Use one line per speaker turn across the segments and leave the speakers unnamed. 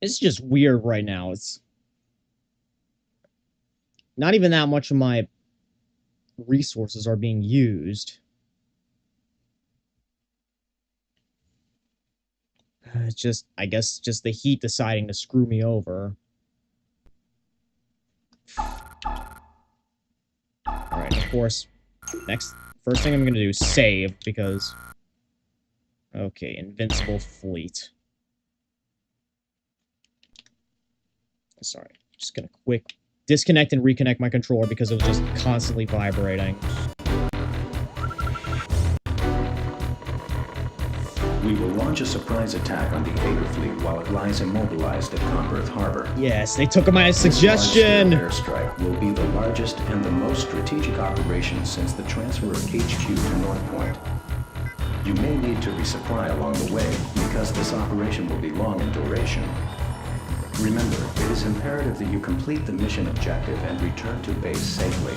It's just weird right now. It's not even that much of my resources are being used. It's just, I guess, just the heat deciding to screw me over. Alright, of course, first thing I'm gonna do is save, because... Okay, invincible fleet. Sorry, just gonna quick disconnect and reconnect my controller because it was just constantly vibrating.
We will launch a surprise attack on the Aegir fleet while it lies immobilized at Converth Harbor.
Yes, they took my suggestion!
This large-scale airstrike will be the largest and the most strategic operation since the transfer of HQ to North Point. You may need to resupply along the way because this operation will be long in duration. Remember, it is imperative that you complete the mission objective and return to base safely.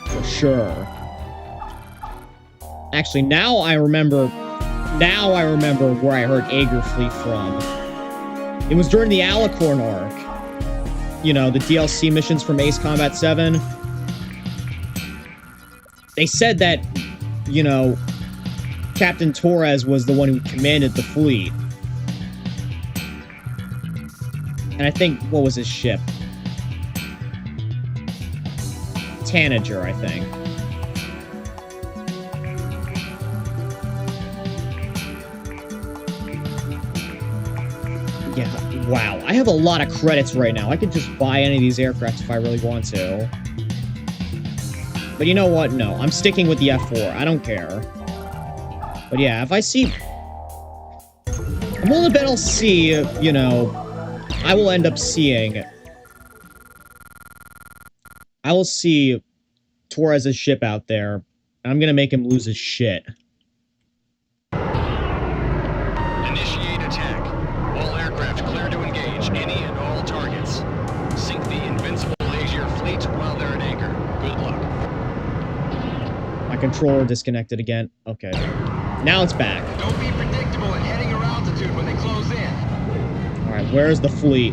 For sure. Actually, now I remember where I heard Aegir fleet from. It was during the Alicorn arc. You know, the DLC missions from Ace Combat 7. They said that, you know, Captain Torres was the one who commanded the fleet. And I think, what was his ship? Tanager, I think. Yeah, wow. I have a lot of credits right now. I could just buy any of these aircraft if I really want to. But you know what? No, I'm sticking with the F4. I don't care. But yeah, if I see... I'm willing to bet I'll see, you know... I will end up seeing... I will see Torres' ship out there, and I'm gonna make him lose his shit.
Initiate attack. All aircraft clear to engage any and all targets. Sink the invincible Aegir fleet while they're at anchor. Good luck.
My controller disconnected again. Okay. Now it's back.
Don't be predictable and heading your altitude when they close in.
Alright, where's the fleet?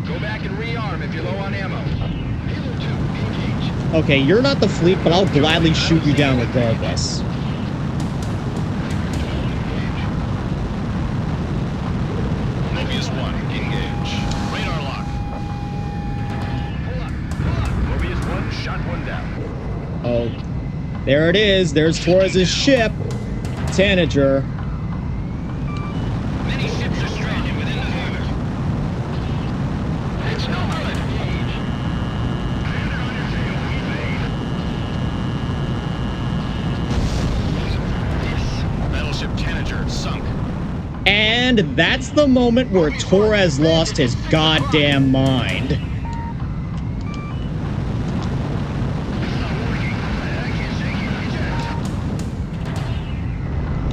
Go back and rearm if you're low on ammo. Halo 2, engage.
Okay, you're not the fleet, but I'll gladly shoot you down regardless.
Mobius 1, engage. Radar lock. Hold up. Mobius 1, shot one down.
Oh, there it is. There's Torres' ship. Tanager.
Many ships are stranded within the harbor. It's no good. Battleship Tanager sunk.
And that's the moment where Torres lost his goddamn mind.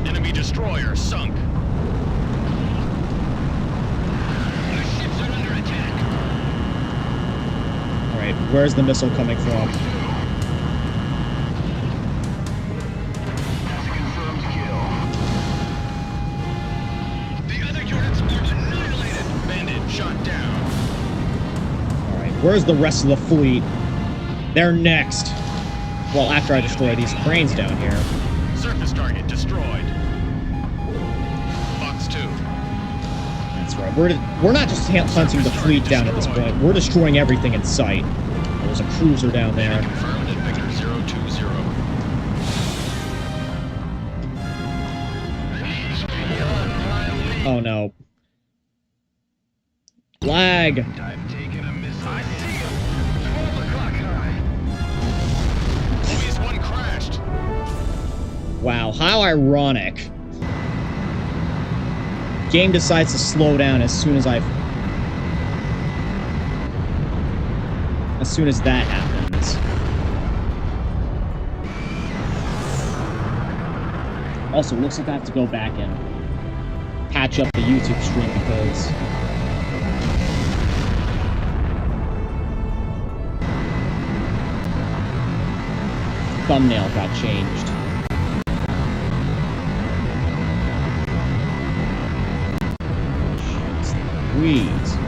Enemy destroyer sunk. Our ships are under attack.
Alright, where's the missile coming from?
Confirmed kill. The other units are annihilated. Bandit shot down.
Alright, where's the rest of the fleet? They're next. Well, after I destroy these cranes down here.
Surface target destroyed. Fox 2.
That's right. We're not just hunting the fleet down at this point. We're destroying everything in sight. There's a cruiser down there.
Confirmed at Victor 020.
Oh no. Lag.
I've taken a missile. I see him. 12 o'clock high. Mobius 1 crashed.
Wow, how ironic. Game decides to slow down as soon as that happens. Also, it looks like I have to go back and patch up the YouTube stream because thumbnail got changed. Sweet.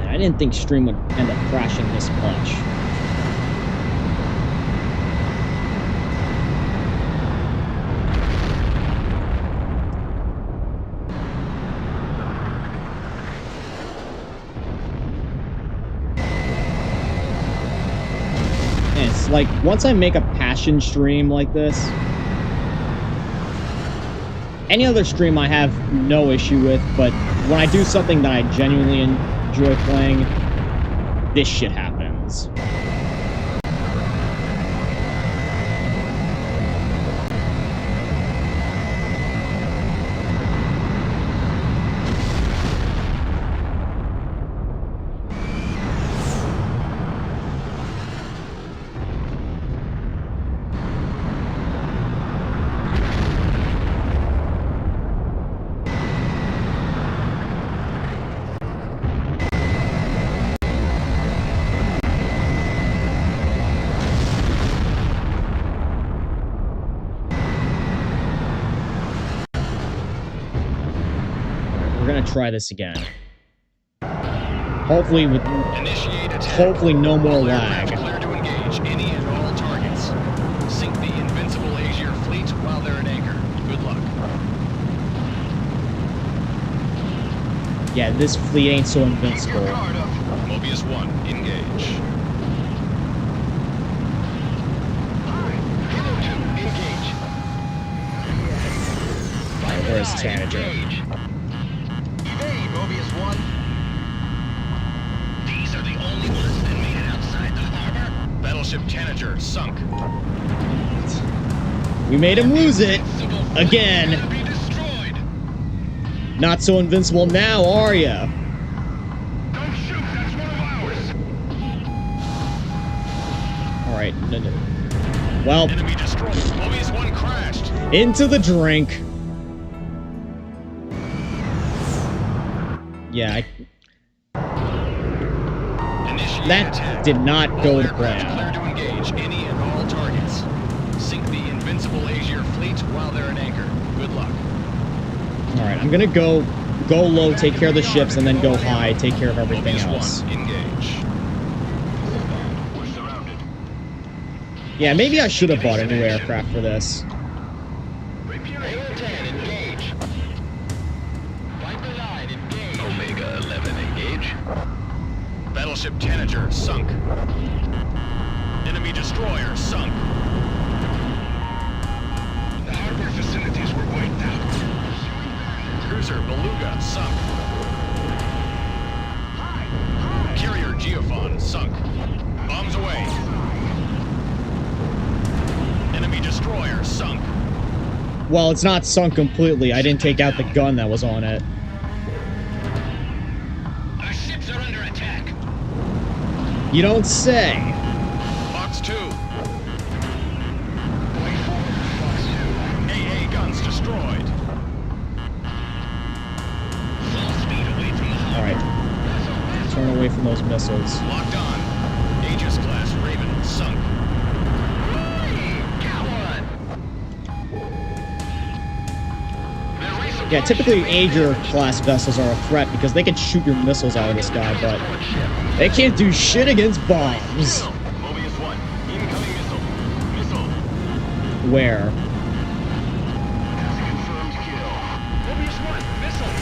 I didn't think stream would end up crashing this much. And it's like, once I make a passion stream like this, any other stream I have no issue with, but when I do something that I genuinely enjoy playing, this shit happens. We're gonna try this again. Hopefully no more lag.
Clear to engage any and all targets. Sink the invincible Azure fleet while they're at anchor. Good luck.
Yeah, this fleet ain't so invincible.
Mobius 1, engage.
Alright, where's Tanager?
Mobius 1. These are the only ones that made it outside the harbor. Battleship Tanager sunk.
We made him lose it again.
Be destroyed.
Not so invincible now, are ya?
Don't shoot, that's one of ours.
Alright, no. Well,
Enemy destroyed. Mobius 1 crashed.
into the drink. Yeah, that did not go to plan.
Clear to engage any and all targets. Sink the invincible Azure fleet while they're at anchor. Good luck.
Alright, I'm gonna go low, take care of the ships, and then go high, take care of everything
Mobius
else.
1, engage.
We're surrounded.
Yeah, maybe I should have bought a new aircraft for this.
Hangar 10, engage. Viper 9, engage.
Omega 11, engage.
Battleship Tanager sunk. Enemy destroyer sunk. The harbor facilities were wiped out. Cruiser Beluga sunk. Carrier Geophon sunk. Bombs away. Enemy destroyer sunk.
Well, it's not sunk completely. I didn't take out the gun that was on it.
Our ships are under attack.
You don't say.
Fox 2. AA guns destroyed. Full speed away from the harbor.
Alright. Turn away from those missiles.
Locked on. Aegis class Raven sunk. Got one.
Yeah, typically Aegis-class vessels are a threat because they can shoot your missiles out of the sky, but they can't do shit against bombs.
Mobius 1. Incoming missile. Missile.
Where?
Has a confirmed kill. Mobius 1. Missile.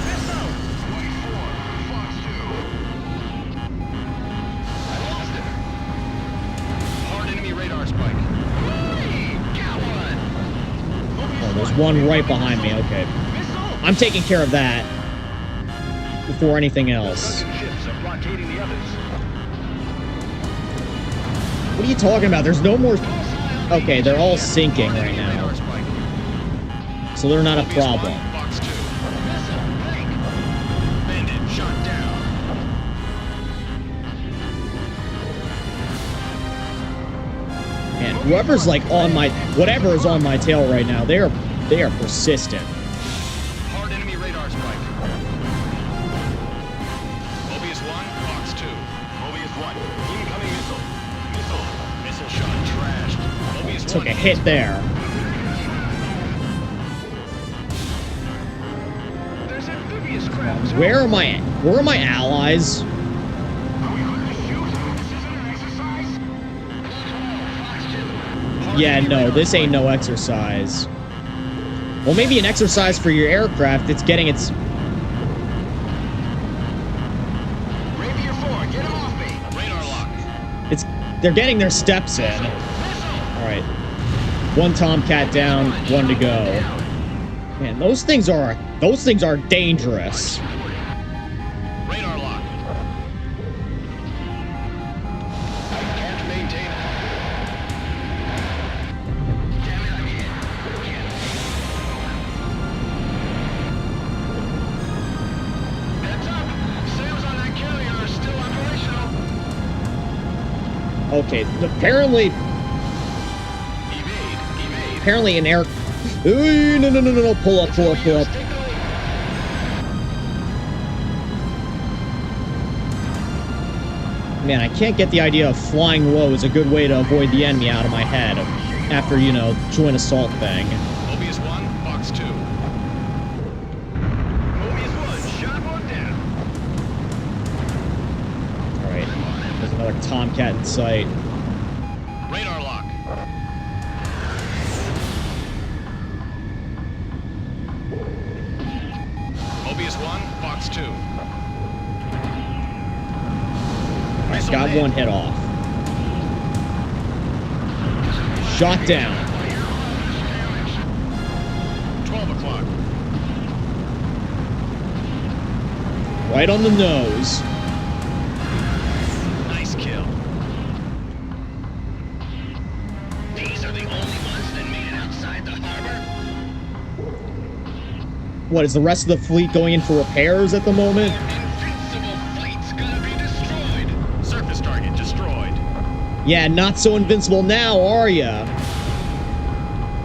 Missile. 24. Fox 2. I lost it. Hard enemy radar spike. Got one.
Oh, there's one right behind me. Okay. I'm taking care of that before anything else.
Ships are blockading the others.
What are you talking about? There's no more... Okay, they're all sinking right now.
Radar spike.
so they're not a
Mobius
problem.
1, Fox 2. Bandit shot down.
Man, whoever's like on my, whatever is on my tail right now, they are persistent.
Hard enemy radar strike. Mobius 1, Fox 2. Mobius 1, incoming missile. Missile shot trashed. Mobius
Took
1,
a hit there.
There's amphibious crabs.
Where are my allies? Yeah, no, this ain't no exercise. Well, maybe an exercise for your aircraft. It's getting its...
Rapier 4, get him off me. Radar lock.
They're getting their steps in. Alright. One Tomcat down, one to go. Man, those things are dangerous.
Radar lock. I can't maintain it. Damn it, I'm hit. Heads up. Sails on that carrier are still operational.
Okay, apparently an air... Ooh, no, pull up.
Take the lead.
Man, I can't get the idea of flying low is a good way to avoid the enemy out of my head after, you know, joint assault thing.
Mobius 1, Fox 2. Mobius 1, shot one down.
Alright, there's another Tomcat in sight.
Radar lock. Mobius 1, Fox 2.
Alright, got one hit off. Shot down.
12 o'clock.
Right on the nose.
Nice kill. These are the only ones that made it outside the harbor.
What, is the rest of the fleet going in for repairs at the moment?
Invincible fleet's gonna be destroyed. Surface target destroyed.
Yeah, not so invincible now, are ya?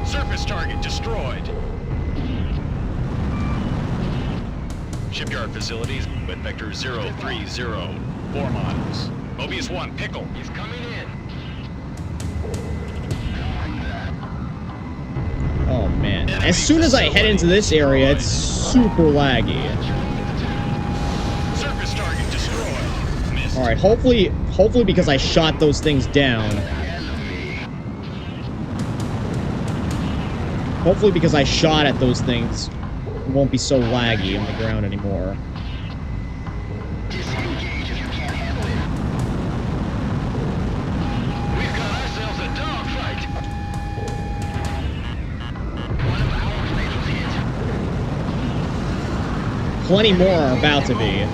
Surface target destroyed. Shipyard facilities with vector 030. 4 miles. Mobius 1, Pickle. He's coming in.
Oh man. As soon as I head into this area, it's super laggy.
Surface target destroyed. Missed.
Alright, hopefully because I shot those things down. Hopefully because I shot at those things, it won't be so laggy on the ground anymore.
Disengage if you can't handle it. We've got ourselves a dogfight. One of our planes was hit.
Plenty more are about to be.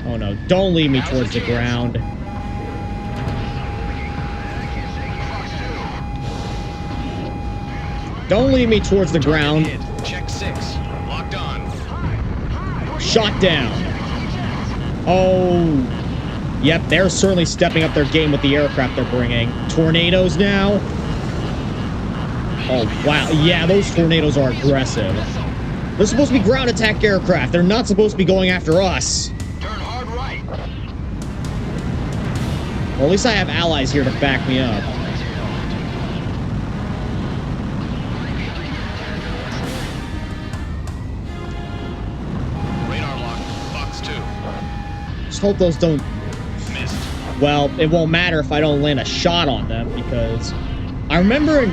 Oh no, don't lead me towards the ground. Don't lead me towards the ground.
Check 6. Locked on.
Shot down. Oh. Yep, they're certainly stepping up their game with the aircraft they're bringing. Tornadoes now. Oh, wow. Yeah, those tornadoes are aggressive. They're supposed to be ground attack aircraft. They're not supposed to be going after us.
Turn hard right.
Well, at least I have allies here to back me up.
Radar lock. Fox 2.
Just hope those don't...
Missed.
Well, it won't matter if I don't land a shot on them, because... I remember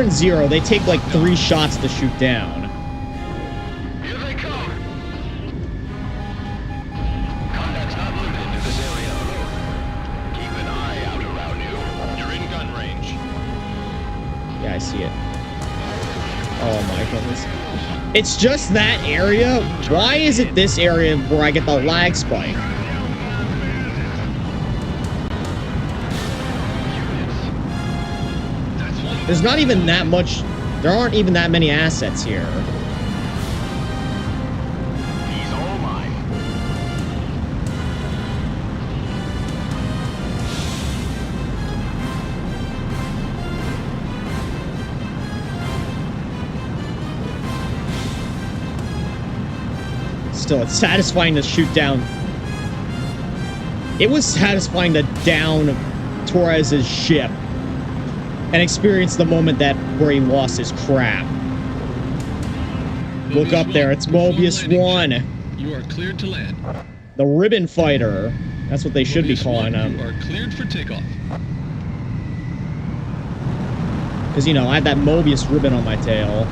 in Zero, they take like 3 shots to shoot down.
Here they come. Contact's not limited to this area alone. Keep an eye out around you. You're in gun range.
Yeah, I see it. Oh my goodness. It's just that area? Why is it this area where I get the lag spike? There's not even that much... There aren't even that many assets here.
He's all mine.
Still, it's satisfying to shoot down. It was satisfying to down Torres's ship and experience the moment where he lost his crap. Look up there, it's Mobius 1.
You are cleared to land.
The Ribbon Fighter. That's what they should be
Mobius
calling
1,
him.
You are cleared for takeoff.
Because, you know, I have that Mobius ribbon on my tail.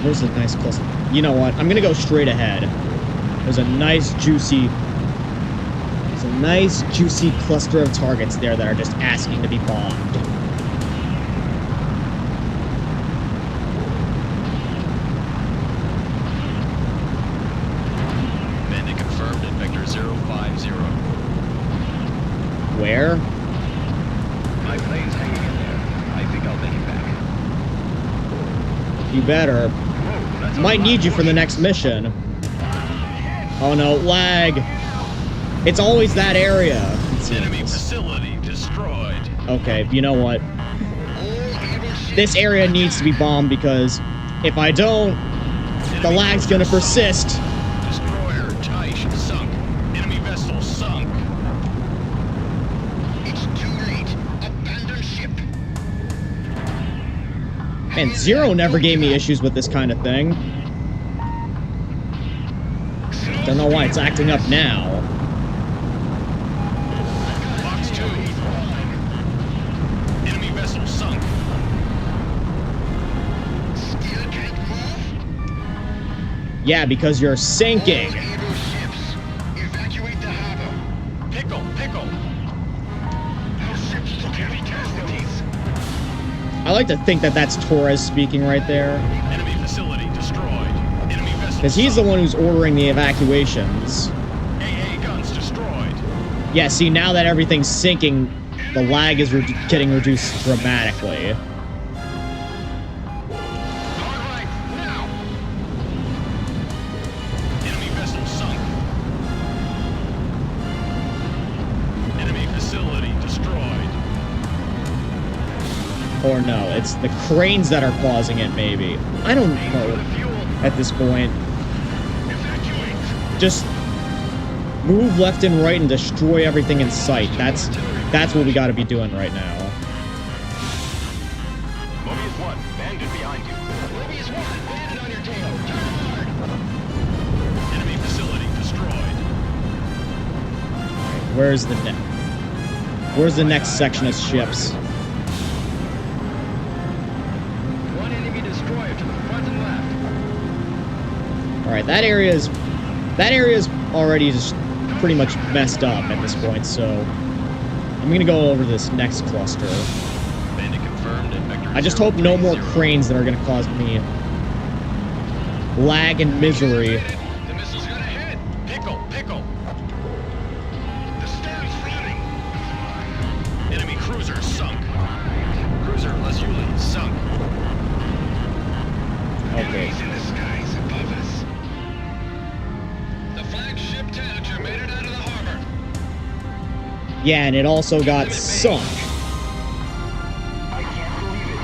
Where's a nice cluster? You know what? I'm gonna go straight ahead. There's a nice juicy cluster of targets there that are just asking to be bombed.
Bandit confirmed at Vector 050.
Where?
My plane's hanging in there. I think I'll make it back.
You better. Might need you for the next mission. Oh no, lag. It's always that area.
Enemy facility destroyed.
Okay, you know what? This area needs to be bombed because if I don't, the lag's gonna persist.
Destroyer Taish sunk. Enemy vessel sunk. It's too late. Abandon ship.
Man, Zero never gave me issues with this kind of thing. Don't know why it's acting up now.
Box 2. Enemy vessel sunk. Still can't move?
Yeah, because you're sinking.
All able ships. Evacuate the harbor. Pickle. Our ships took heavy casualties.
I like to think that that's Torres speaking right there.
Enemy facility destroyed. Enemy vessel
Because he's the one who's ordering the evacuations.
AA guns destroyed.
Yeah, see, now that everything's sinking, the lag is getting reduced dramatically.
Hard right, now. Enemy vessel sunk. Enemy facility destroyed.
Or no, it's the cranes that are causing it, maybe. I don't know
Fuel.
at this point.
Evacuate.
Just move left and right and destroy everything in sight. That's what we gotta be doing right now.
Mobius 1, bandit behind you. Mobius 1, bandit on your tail. Turn hard. Enemy facility destroyed.
Where's the next section of ships?
One enemy destroyer to the front and left.
Alright, that area's already just pretty much messed up at this point, so I'm gonna go over this next cluster.
Bandit confirmed at Vector
I just hope no more
030.
cranes that are gonna cause me lag and misery.
The missile's gonna hit. Pickle. The stern's flooding. Enemy cruiser sunk. Cruiser Lazuli sunk.
Okay.
Enemies in the skies above us. The flagship Tanager made it out of the harbor.
Yeah, and it also got sunk.
I can't believe it.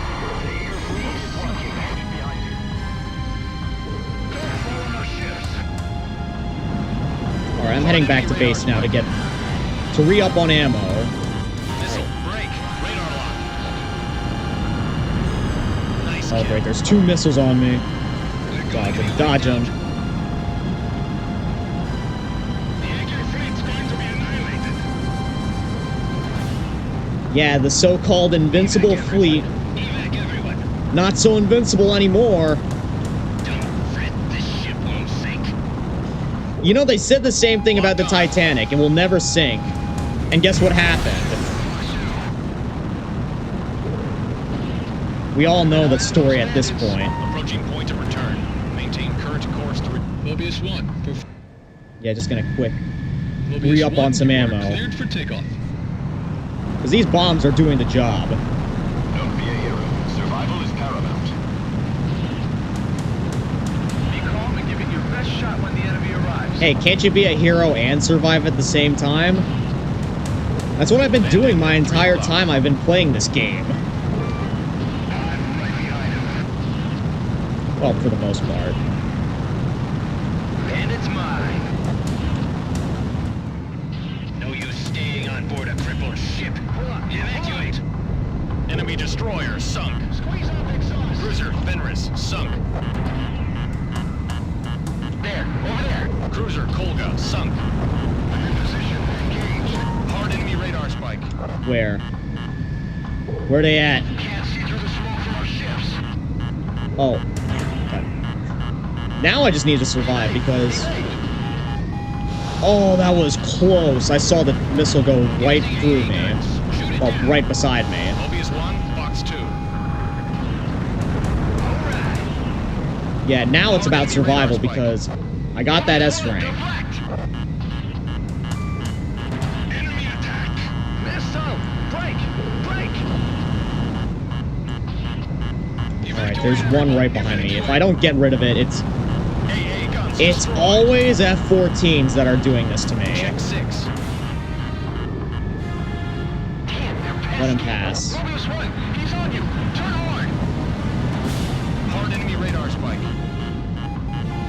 The air fleet is watching bandit behind you. Careful on our ships.
Alright, I'm heading back to base now to re-up on ammo.
Missile break. Radar lock. Nice
Oh
kill.
great, there's 2 missiles on me. Dodge them.
The Yankee fleet's going to be annihilated.
Yeah, the so-called invincible fleet.
Evac everyone.
Not so invincible anymore.
Don't fret, this ship won't sink.
You know, they said the same thing about the Titanic. It will never sink. And guess what happened? We all know the story at this point.
Approaching point of return. Maintain current course to
Mobius 1.
Yeah, just gonna quick
Mobius
re-up
1,
on some
you are
ammo.
Cleared for takeoff.
Because these bombs are doing the job.
Don't be a hero. Survival is paramount. Be calm and give it your best shot when the enemy arrives.
Hey, can't you be a hero and survive at the same time? That's what I've been doing my entire time I've been playing this game.
I'm right behind him.
Well, for the most part.
And it's mine. No use staying on board a crippled ship. Evacuate. Enemy destroyer sunk. Squeeze off exhaust. Cruiser Fenris sunk. There, over there. Cruiser Kolga sunk. I'm in position. Engaged. Hard enemy radar spike.
Where? Where they at?
Can't see through the smoke from our ships.
Oh. Okay. Now I just need to survive because... Oh, that was close. I saw the missile go right through me. Well, right beside me.
Mobius 1, Fox 2.
Yeah, now it's about survival because I got that S rank.
Enemy attack. Missile. Break.
Alright, there's one right behind me. If I don't get rid of it, it's always F-14s that are doing this to me.
Check 6.
Let him pass.
Mobius 1, he's on you. Turn hard. Hard enemy radar spike.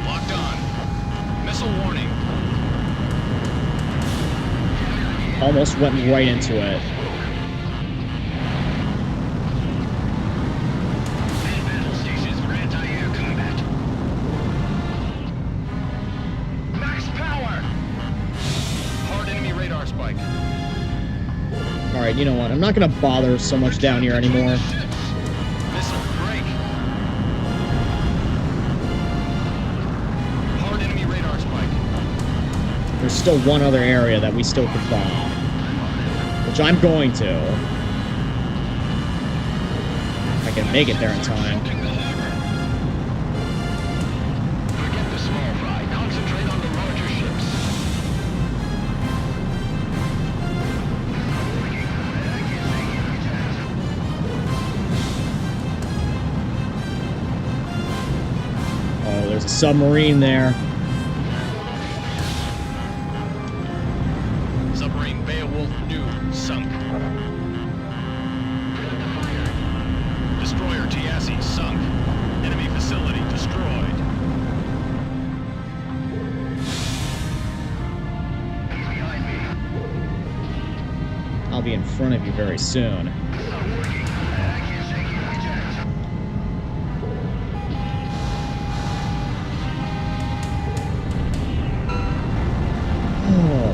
Locked on. Missile warning.
Almost went right into it.
And battle stations for anti-air combat. Max power. Hard enemy radar spike.
Alright, you know what? I'm not gonna bother so much down here anymore.
Missile break. Hard enemy radar spike.
There's still one other area that we still could bomb. Which I'm going to. If I can make it there in time.
Forget the small fry. Concentrate on the larger ships.
Oh, there's a submarine there.
Submarine Beowulf New sunk. Destroyer Tiasi sunk. Enemy facility destroyed. He's behind me.
I'll be in front of you very soon.
I'm working. I can't take you eject.
Oh,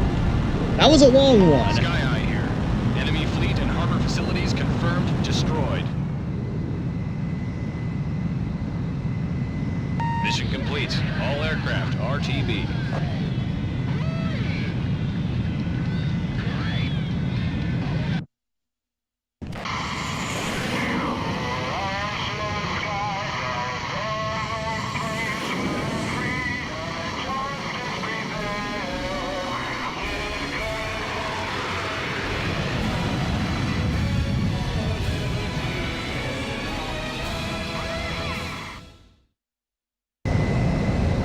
that was a long one.
Sky Eye here. Enemy fleet and harbor facilities confirmed destroyed. Mission complete. All aircraft RTB.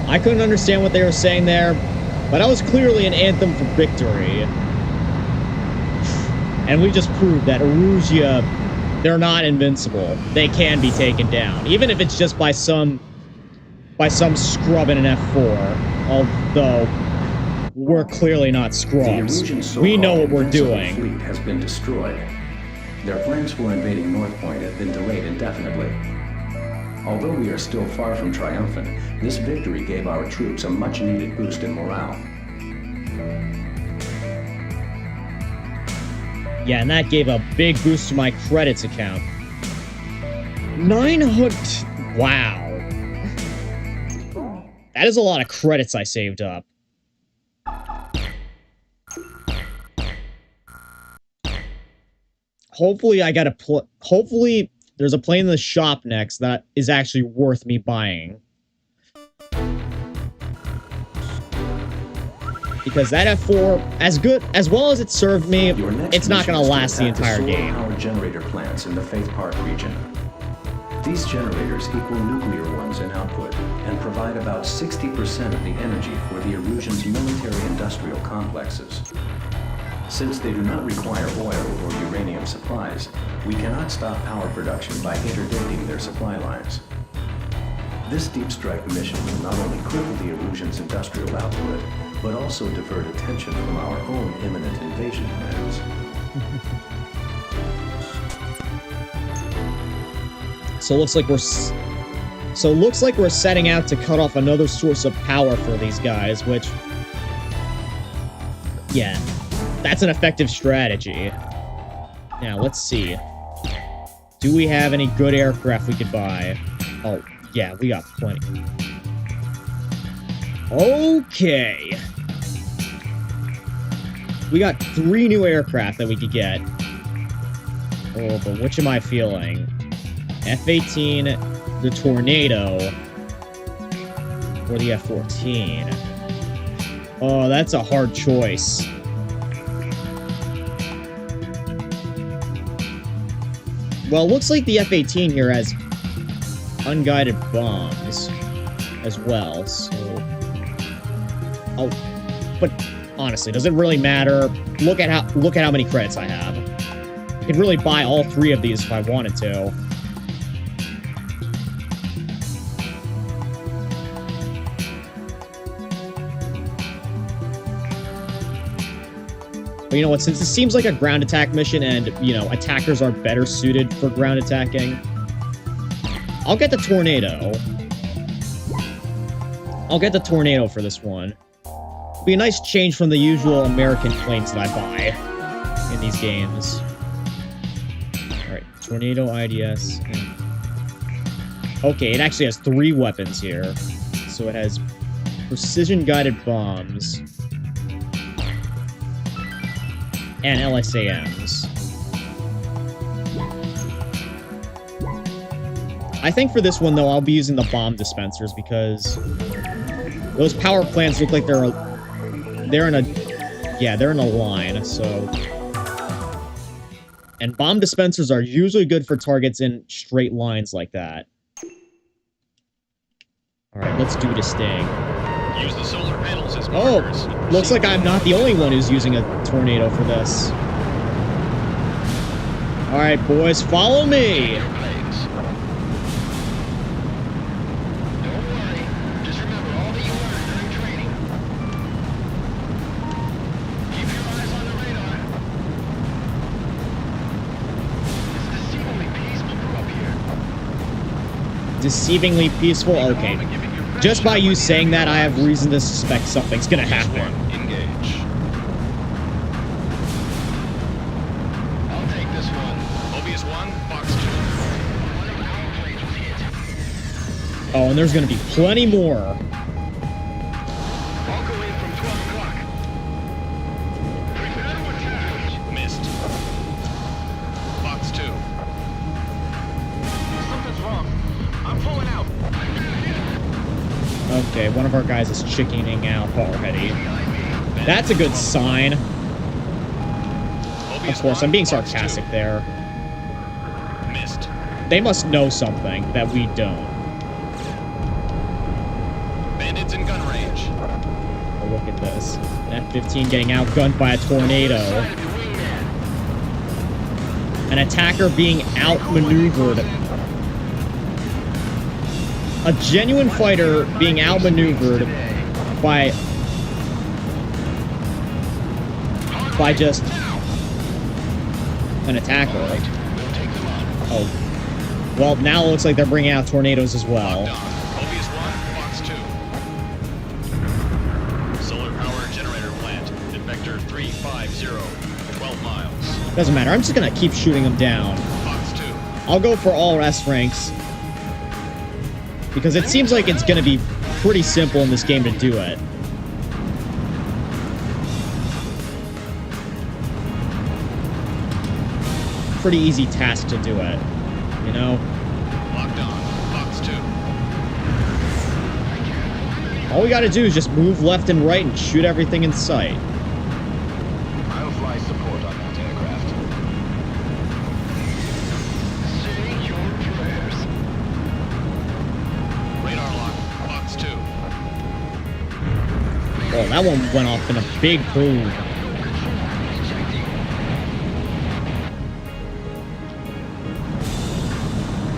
I couldn't understand what they were saying there, but that was clearly an anthem for victory. And we just proved that Erusea, they're not invincible. They can be taken down, even if it's just by some scrub in an F4. Although we're clearly not scrubs. We know what we're doing.
The fleet has been destroyed. Their plans for invading North Point have been delayed indefinitely. Although we are still far from triumphant, this victory gave our troops a much-needed boost in morale.
Yeah, and that gave a big boost to my credits account. 900... Wow. That is a lot of credits I saved up. Hopefully I gotta hopefully There's a plane in the shop next that is actually worth me buying. Because that F4, as well as it served me, it's not going to last the entire game.
Solar power generator plants in the Faith Park region. These generators equal nuclear ones in output and provide about 60% of the energy for the Erusian's military-industrial complexes. Since they do not require oil or uranium supplies, we cannot stop power production by interdicting their supply lines. This deep strike mission will not only cripple the Erusian's industrial output, but also divert attention from our own imminent invasion plans.
So it looks like we're setting out to cut off another source of power for these guys, which, yeah, that's an effective strategy. Now, let's see. Do we have any good aircraft we could buy? Oh, yeah, we got plenty. Okay. We got 3 new aircraft that we could get. Oh, but which am I feeling? F-18, the Tornado, or the F-14? Oh, that's a hard choice. Well, it looks like the F-18 here has unguided bombs as well, so... Oh, but honestly, does it really matter? Look at how many credits I have. I could really buy all 3 of these if I wanted to. But you know what, since this seems like a ground attack mission and, you know, attackers are better suited for ground attacking, I'll get the Tornado. I'll get the Tornado for this one. It'll be a nice change from the usual American planes that I buy in these games. Alright, Tornado IDS. Okay, it actually has 3 weapons here. So it has precision-guided bombs and LSAMs. I think for this one, though, I'll be using the bomb dispensers because those power plants look like they're in a line, so... And bomb dispensers are usually good for targets in straight lines like that. Alright, let's do this thing.
Use the solar panels as
Oh,
markers.
looks like I'm not the only one who's using a Tornado for this. Alright, boys, follow me!
Airplanes. Don't worry. Just remember all that you learned during training. Keep your eyes on the radar. It's deceivingly peaceful from up here.
Deceivingly peaceful? Okay. Just by you saying that, I have reason to suspect something's gonna happen.
Engage. I'll take this one. Mobius 1, Fox 2. One of our planes was hit.
Oh, and there's gonna be plenty more.
I'll go in from 12 o'clock. Prepare to attack. Missed. Fox 2. Something's wrong. I'm pulling out.
Okay, one of our guys is chickening out already. That's a good sign. Of course, I'm being sarcastic there.
Missed.
They must know something that we don't.
Bandits in gun range.
Oh, look at this. An F-15 getting outgunned by a Tornado. An attacker being outmaneuvered. A genuine fighter being outmaneuvered by just an attacker. Oh. Well, now it looks like they're bringing out Tornadoes as well.
Mobius 1, Fox 2. Solar power generator plant at vector 350, 12 miles.
Doesn't matter. I'm just gonna keep shooting them down.
Fox 2.
I'll go for all S ranks. Because it seems like it's going to be pretty simple in this game to do it. Pretty easy task to do it. You know?
Locked on. Fox 2.
All we gotta do is just move left and right and shoot everything in sight.
I'll fly support on that aircraft. Say your prayers. Radar lock. Fox 2.
Oh, that one went off in a big boom.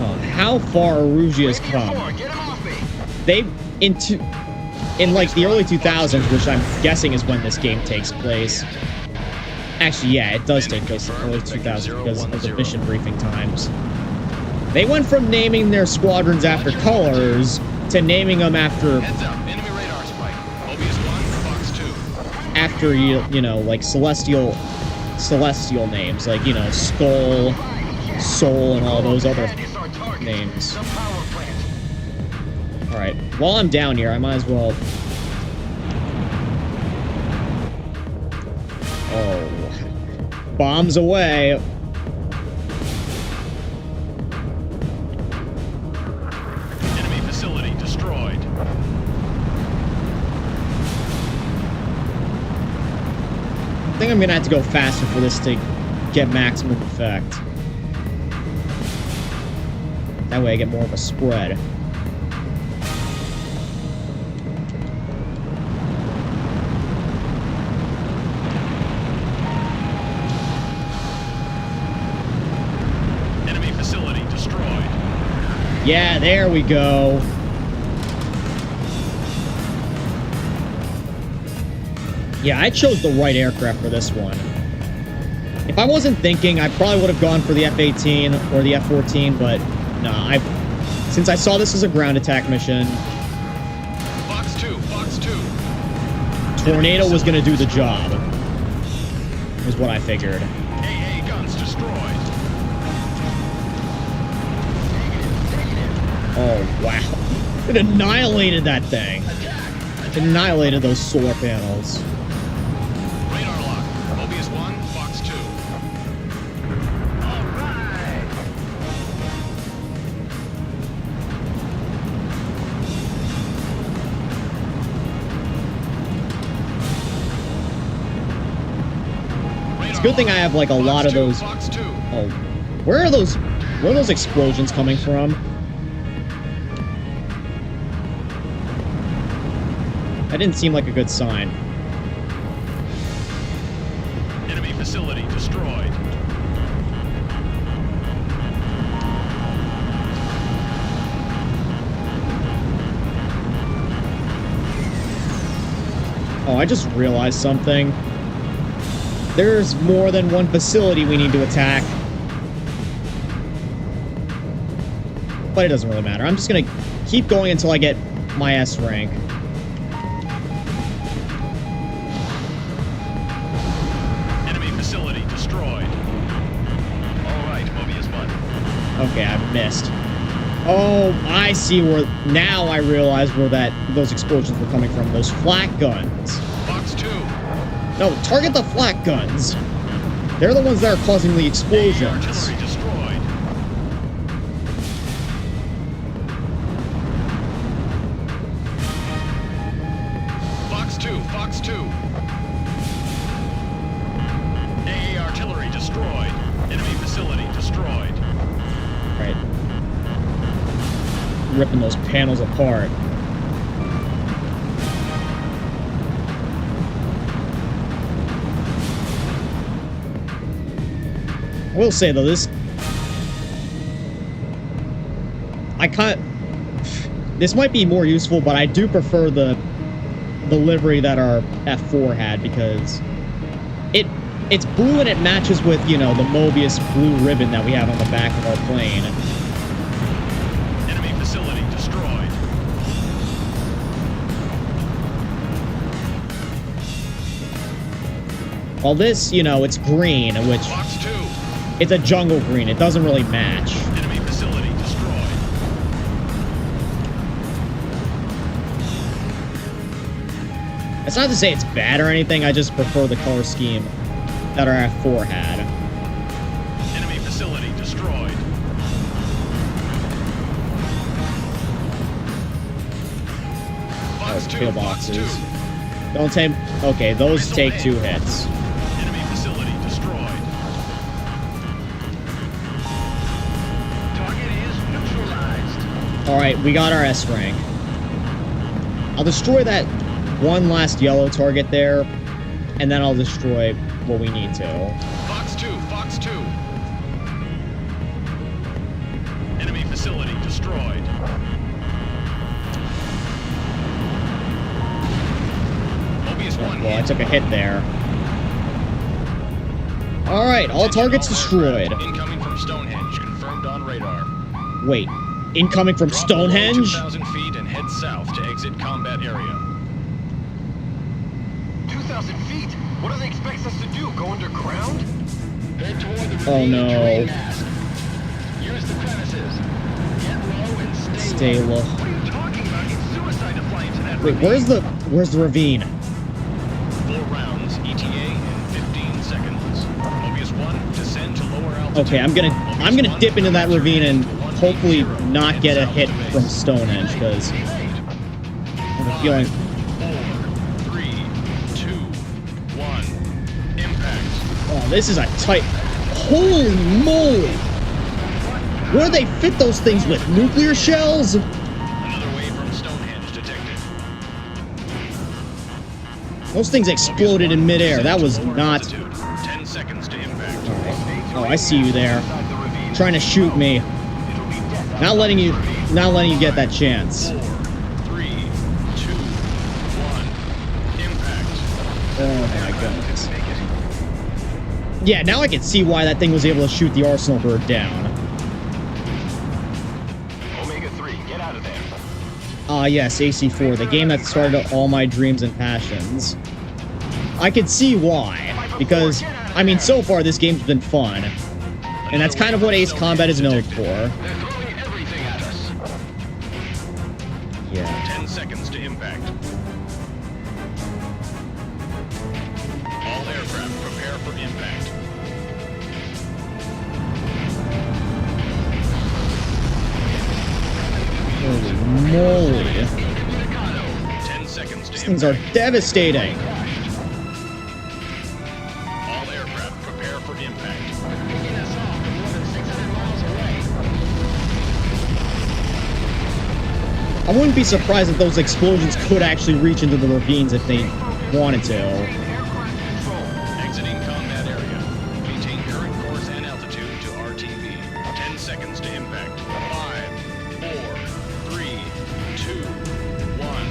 Oh, how far Erusea's come.
Get him off me.
They in like the early 2000s, which I'm guessing is when this game takes place. Actually, yeah, it does take place in the early 2000s because of the mission briefing times. They went from naming their squadrons after colors to naming them after
Heads up. Enemy radar spike. Mobius 1, Fox 2.
after you know, like celestial names, like, you know, Skull, Soul, and all those other names. Alright, while I'm down here, I might as well... Oh. Bombs away.
Enemy facility destroyed.
I think I'm gonna have to go faster for this to get maximum effect. That way I get more of a spread.
Enemy facility destroyed.
Yeah, there we go. Yeah, I chose the right aircraft for this one. If I wasn't thinking, I probably would have gone for the F-18 or the F-14, but nah, since I saw this as a ground attack mission,
Fox 2, Fox 2.
Tornado was gonna do the job, is what I figured.
AA guns destroyed.
Oh, wow. It annihilated that thing. It annihilated those solar panels.
Radar lock. Mobius 1, Fox 2. All right.
It's a good thing I have like a lot of those.
Fox 2.
Oh, where are those explosions coming from? That didn't seem like a good sign.
Enemy facility destroyed.
Oh, I just realized something. There's more than one facility we need to attack. But it doesn't really matter. I'm just gonna keep going until I get my S rank.
Enemy facility destroyed. All right, Mobius 1.
Okay, I missed. Oh, I see where... Now I realize where those explosions were coming from. Those flak guns.
Fox 2.
No, target the flak guns. They're the ones that are causing the explosions.
Artillery destroyed. Fox 2, Fox 2. AA artillery destroyed. Enemy facility destroyed.
Right. Ripping those panels apart. I will say though, this might be more useful, but I do prefer the livery that our F4 had because it's blue and it matches with, you know, the Mobius blue ribbon that we have on the back of our plane.
Enemy facility destroyed.
While this, you know, it's green, which
Fox 2.
it's a jungle green. It doesn't really match.
Enemy facility destroyed.
It's not to say it's bad or anything. I just prefer the color scheme that our F4 had.
Enemy facility destroyed. Fox 2, Fox 2.
pillboxes. Don't take... Okay, those take 2 hits.
Enemy facility destroyed. Target is neutralized.
Alright, we got our S rank. I'll destroy that one last yellow target there, and then I'll destroy what we need to.
Fox 2, Fox 2. Enemy facility destroyed. Mobius 1
Well, I
hit.
took a hit there. Alright, all targets destroyed.
Incoming from Stonehenge, confirmed on radar.
Wait, incoming from
Drop below
Stonehenge?
2,000 feet and head south to exit combat area.
2,000 feet? What do they expect us to do? Go underground?
Head toward the
Oh no.
Use the crevices. Get low and
Stay low.
What are you talking about? It's suicide to fly into that
Wait, where's the ravine?
4 rounds, ETA in 15 seconds. Mobius 1, descend to lower altitude.
Okay, I'm gonna dip into that ravine and hopefully not get a hit from Stonehenge, because I have a feeling...
4, 3, 2, 1. Impact.
Oh, this is a tight... Holy moly! Where do they fit those things with? Nuclear shells?
Another wave from Stonehenge detected.
Those things exploded in midair. That was
Lower
not...
altitude. 10 seconds to impact.
Oh, I see you there. Trying to shoot me. Not letting you get that chance.
4, 3, 2, 1. Impact.
Oh my goodness. Yeah, now I can see why that thing was able to shoot the Arsenal bird down.
Omega 3, get out of there.
Ah, yes, AC4, the game that started all my dreams and passions. I can see why, because, I mean, so far this game's been fun, and that's kind of what Ace Combat is known for.
They're throwing everything at us.
Yeah.
10 seconds to impact. All aircraft prepare for impact.
Holy moly.
10 seconds to
These things are
impact.
devastating.
All aircraft prepare for impact.
Picking us off from more than 600 miles away.
I wouldn't be surprised if those explosions could actually reach into the ravines if they wanted to.
Aircraft control.
Exiting combat area. Maintain current course and altitude to RTV. 10 seconds to impact. 5, 4, 3, 2, 1.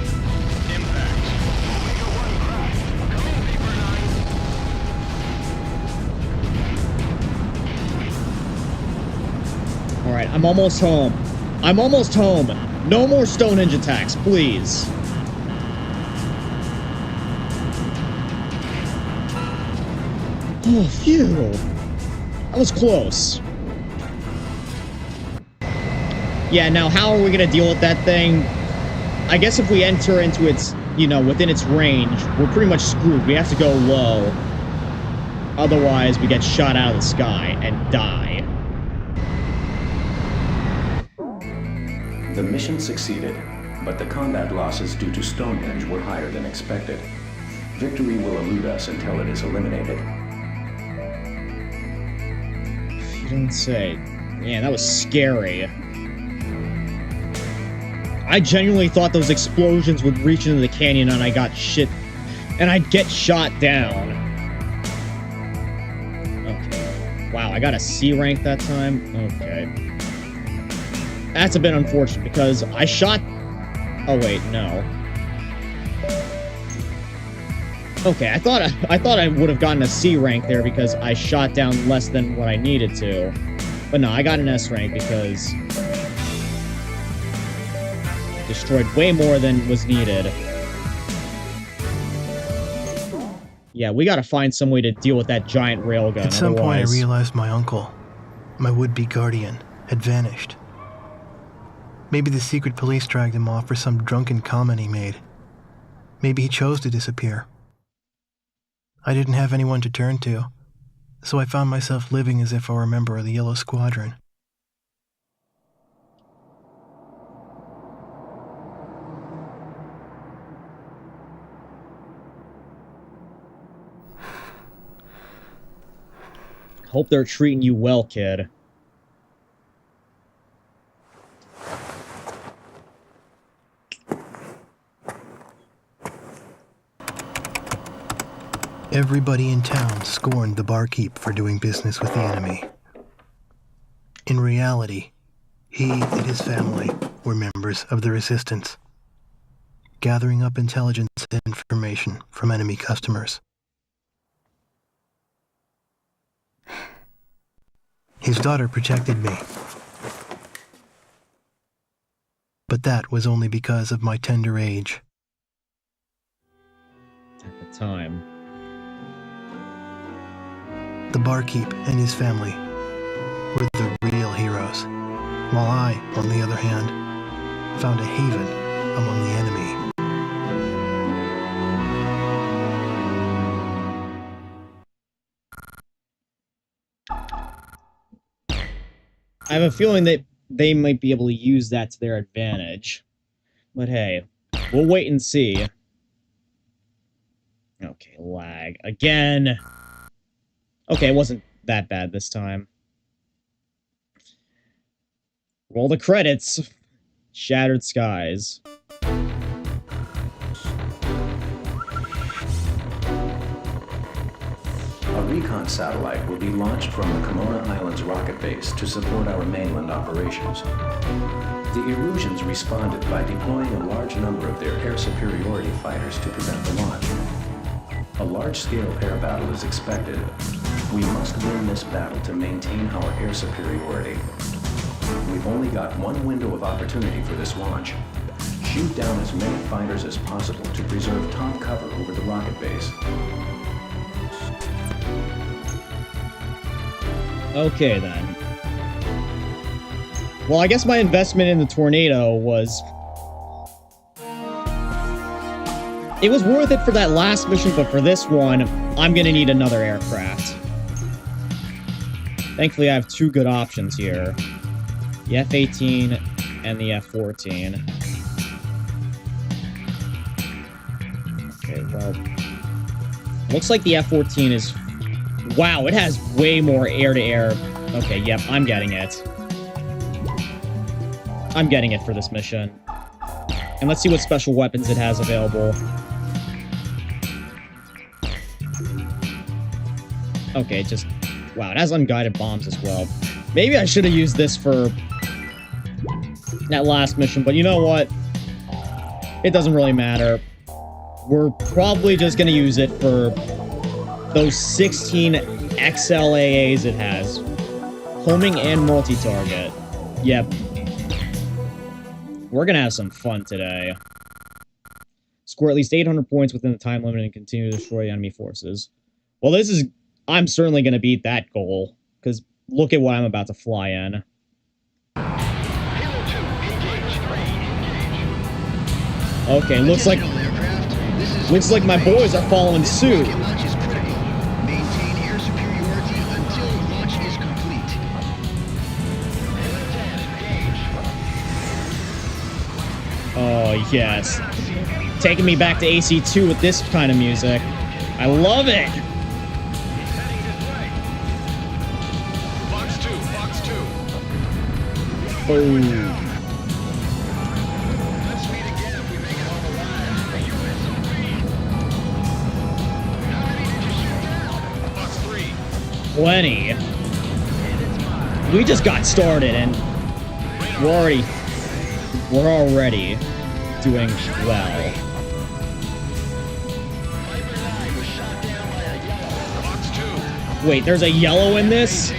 Impact.
Omega 1 crash. Come in, Paper 9.
Alright, I'm almost home. I'm almost home. No more Stonehenge attacks, please. Oh, phew. That was close. Yeah, now how are we gonna deal with that thing? I guess if we enter into its, you know, within its range, we're pretty much screwed. We have to go low. Otherwise, we get shot out of the sky and die.
The mission succeeded, but the combat losses due to Stonehenge were higher than expected. Victory will elude us until it is eliminated.
You didn't say. Man, that was scary. I genuinely thought those explosions would reach into the canyon and I'd get shot down. Okay. Wow, I got a C rank that time? Okay. That's a bit unfortunate because I shot... Oh wait, no. Okay, I thought I would have gotten a C rank there because I shot down less than what I needed to. But no, I got an S rank because destroyed way more than was needed. Yeah, we gotta find some way to deal with that giant railgun.
At some point I
otherwise-
realized my uncle, my would-be guardian, had vanished. Maybe the secret police dragged him off for some drunken comment he made. Maybe he chose to disappear. I didn't have anyone to turn to, so I found myself living as if I were a member of the Yellow Squadron.
Hope they're treating you well, kid.
Everybody in town scorned the barkeep for doing business with the enemy. In reality, he and his family were members of the resistance, gathering up intelligence and information from enemy customers. His daughter protected me, but that was only because of my tender age.
At the time.
The barkeep and his family were the real heroes, while I, on the other hand, found a haven among the enemy.
I have a feeling that they might be able to use that to their advantage. But hey, we'll wait and see. Okay, lag. Again! Okay, it wasn't that bad this time. Roll the credits. Shattered Skies.
A recon satellite will be launched from the Kimona Islands rocket base to support our mainland operations. The Erusians responded by deploying a large number of their air superiority fighters to prevent the launch. A large-scale air battle is expected. We must win this battle to maintain our air superiority. We've only got one window of opportunity for this launch. Shoot down as many fighters as possible to preserve top cover over the rocket base.
Okay, then. Well, I guess my investment in the tornado was... It was worth it for that last mission, but for this one, I'm gonna need another aircraft. Thankfully, I have two good options here. The F-18 and the F-14. Okay, well... Looks like the F-14 is... Wow, it has way more air-to-air... Okay, yep, I'm getting it. I'm getting it for this mission. And let's see what special weapons it has available. Okay, just... Wow, it has unguided bombs as well. Maybe I should have used this for that last mission, but you know what? It doesn't really matter. We're probably just going to use it for those 16 XLAAs it has. Homing and multi-target. Yep. We're going to have some fun today. Score at least 800 points within the time limit and continue to destroy enemy forces. Well, this is... I'm certainly going to beat that goal, because look at what I'm about to fly in. Okay, looks like my boys are following suit. Oh, yes. Taking me back to AC2 with this kind of music. I love it! Boom.
Let's meet again if we make it home alive. Are you How many did you shoot down?
Box 3.
Plenty. We just got started and we're already doing well.
Box 2.
Wait, there's a yellow in this?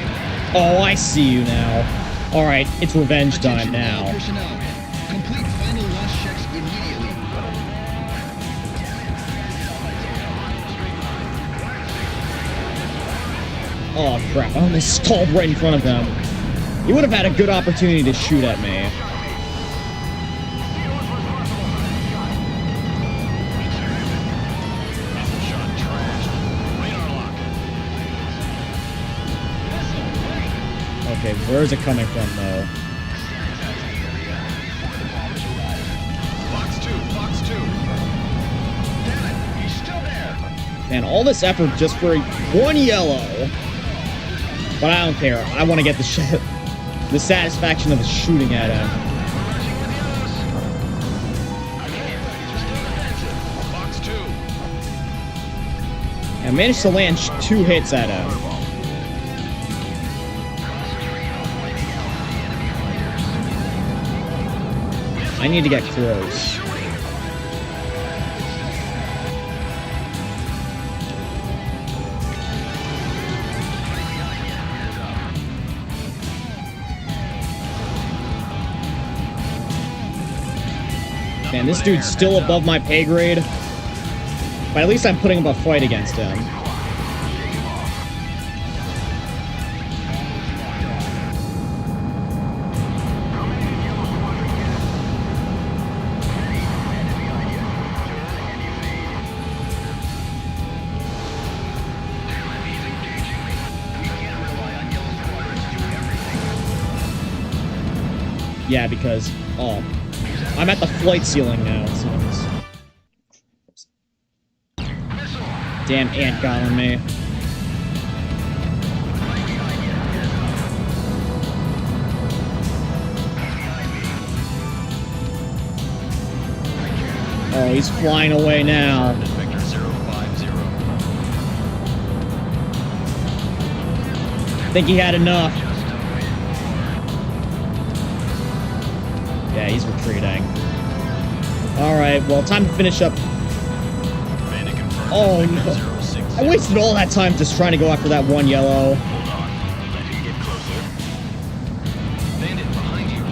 Oh, I see you now. Alright, it's revenge time now.
Complete final launch checks immediately.
Oh, crap. I almost stalled right in front of them. You would have had a good opportunity to shoot at me.
Shot trashed. Radar lock.
Okay, where is it coming from, though?
Box 2. Box 2.
Damn it, he's still there.
Man, all this effort just for one yellow. But I don't care. I want to get the satisfaction of the shooting at him.
Box 2.
I managed to land 2 hits at him. I need to get close. Man, this dude's still above my pay grade. But at least I'm putting up a fight against him. Yeah, because, oh, I'm at the flight ceiling now, it seems. Damn ant got on me. Oh, he's flying away now.
Victor 050.
I think he had enough. Yeah, he's retreating. Alright, well, time to finish up. Oh, no. I wasted all that time just trying to go after that one yellow.
Hold on. Let him get closer. Bandit behind you.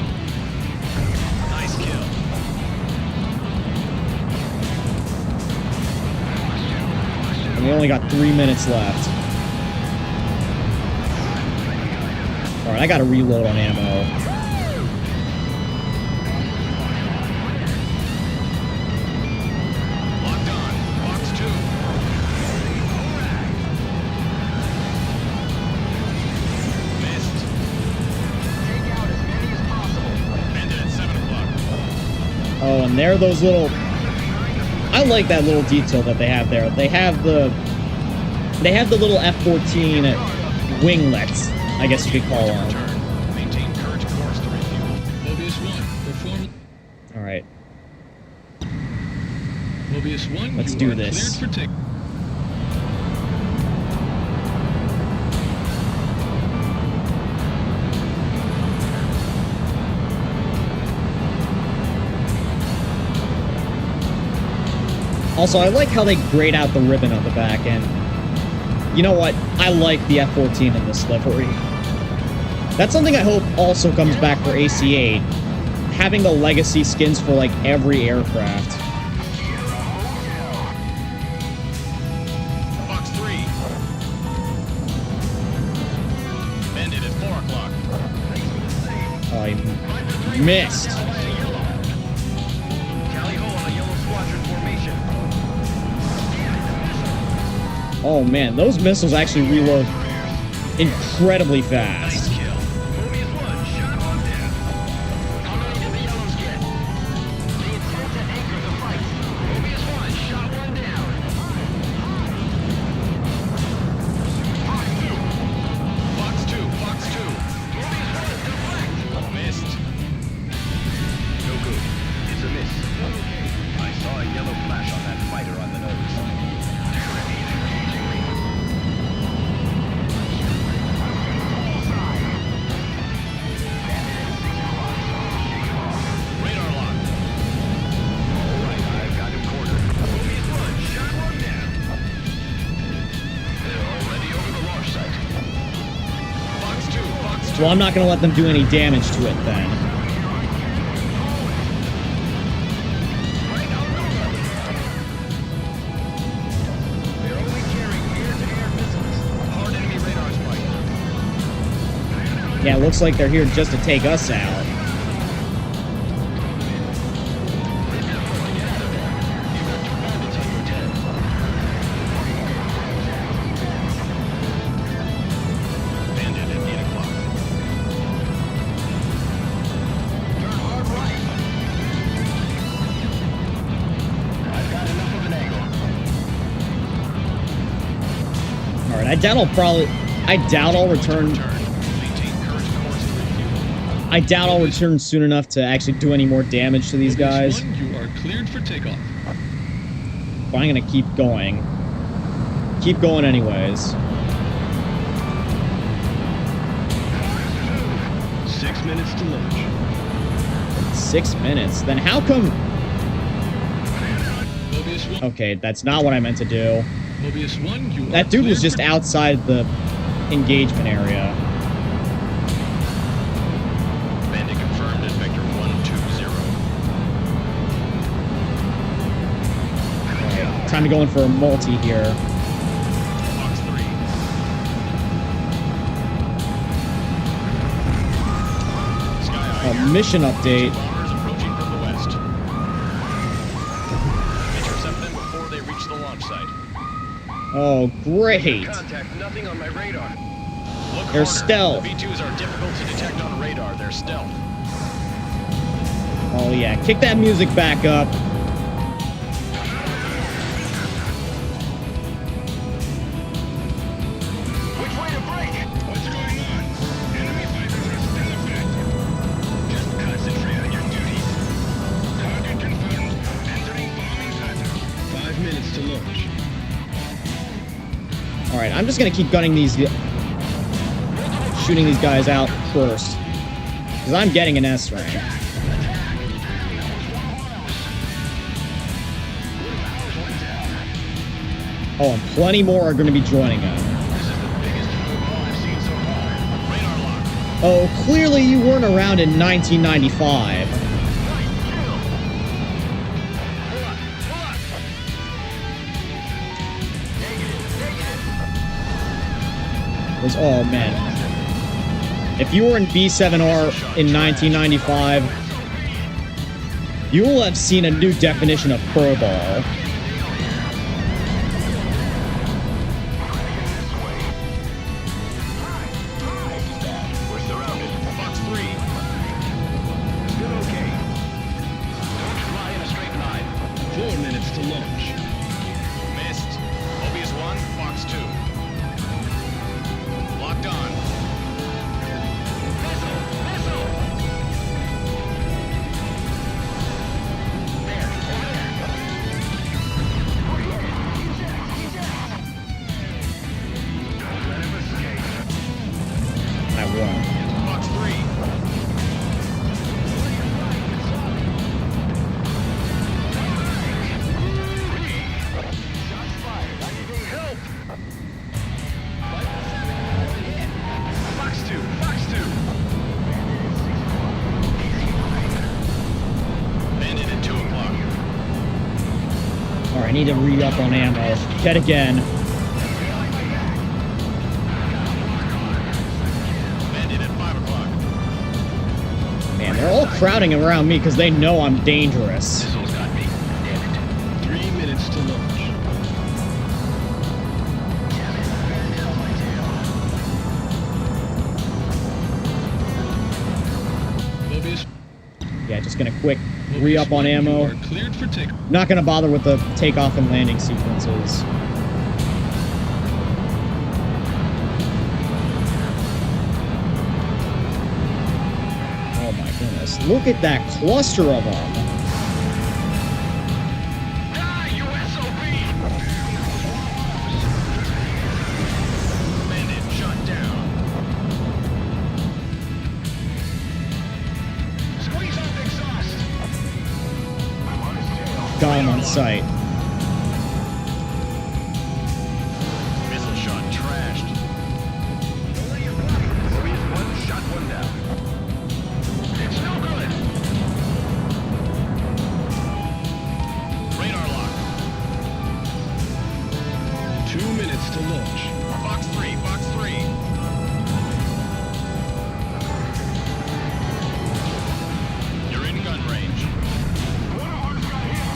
Nice kill.
And we only got 3 minutes left. Alright, I gotta reload on ammo.
Locked on. Box 2. Missed.
Take out as many as possible.
Bandit at 7 o'clock.
Oh, and there are those little... I like that little detail that they have there. They have the little F-14 winglets, I guess you could call them.
Return. Maintain current course to refuel.
Mobius 1, perform.
Alright.
Mobius 1,
Let's
you
do
are
this.
cleared for take.
Also, I like how they grayed out the ribbon on the back end. You know what? I like the F-14 in this livery. That's something I hope also comes back for AC-8. Having the legacy skins for, like, every aircraft.
Box 3. Bandit at 4 o'clock.
Oh, I missed.
Tally ho on the yellow squadron formation.
Oh, man. Those missiles actually reload incredibly fast.
Nice kill.
Mobius 1, shot on down. How many did the yellows get? They intend to anchor the fight. Mobius 1, shot one down.
Box 2. Box 2.
Mobius 1, deflect.
Missed.
No good. It's a miss. I saw a yellow flash on that fighter on the nose.
Radar lock.
All right, I've got him cornered. Mobius 1, shot one down. They're already over the launch site.
Box 2. Box 2.
Well, I'm not going to let them do any damage to it, then.
Right out the run. They're only carrying air-to-air missiles.
Hard enemy radar spike.
Yeah, it looks like they're here just to take us out.
Bandit at 8 o'clock.
Turn hard right. I've got enough of an angle.
Alright, I doubt I'll probably... I doubt I'll return.
Maintain current course and refuel.
I doubt I'll return soon enough to actually do any more damage to these guys.
Mobius 1, you are cleared for takeoff.
But I'm gonna keep going. Keep going anyways.
6 minutes to launch.
6 minutes? Then how come...
Mobius 1.
Okay, that's not what I meant to do.
Mobius 1, you are
That dude was
cleared
just
for-
outside the engagement area.
Bandit confirmed at Vector 120.
Alright, time to go in for a multi here.
Fox 3. Sky High
A
here.
mission update.
Bombers approaching from the west. Intercept them before they reach the launch site.
Oh, great.
Contact, nothing on my radar.
Look
They're
harder.
stealth.
The V2s are difficult to detect on radar. They're stealth.
Oh yeah, kick that music back up.
Which way to brake?
What's going on? Enemy fighters are still effective. Just concentrate on your duties. Target confirmed. Entering bombing pattern.
5 minutes to launch.
Alright, I'm just gonna keep gunning these... shooting these guys out first. Because I'm getting an S rank. Oh, and plenty more are going to be joining them.
This is the biggest football I've seen so far. Radar lock.
Oh, clearly you weren't around in 1995. Oh, man. If you were in B7R in 1995, you will have seen a new definition of pro ball.
We're surrounded. Fox 3. Still okay. Don't fly in a straight line.
4 minutes to launch.
Missed. Mobius 1, Fox 2. Locked on.
Missile! Missile! There,
Don't let him escape.
I won't.
Fox 3.
Shots fired. I need help!
Fox 2. Fox 2. Bandit at 2 o'clock.
Alright, I need to re-up on ammo. Yet again.
Bandit at 5 o'clock.
Man, they're all crowding around me because they know I'm dangerous.
Missiles got me. Damn it.
3 minutes to launch. Mobius,
Yeah, just gonna quick re-up on ammo.
you are cleared for takeoff.
Not gonna bother with the takeoff and landing sequences. Oh my goodness. Look at that cluster of them.
Die, you SOB!
Bandit shot down.
Squeeze off exhaust! I'm on his tail.
Got him on sight.
Missile shot trashed.
Mobius 1 shot 1 down. It's no good!
Radar lock.
2 minutes to launch.
Fox 3. Fox 3. You're in gun range.
One of ours got hit!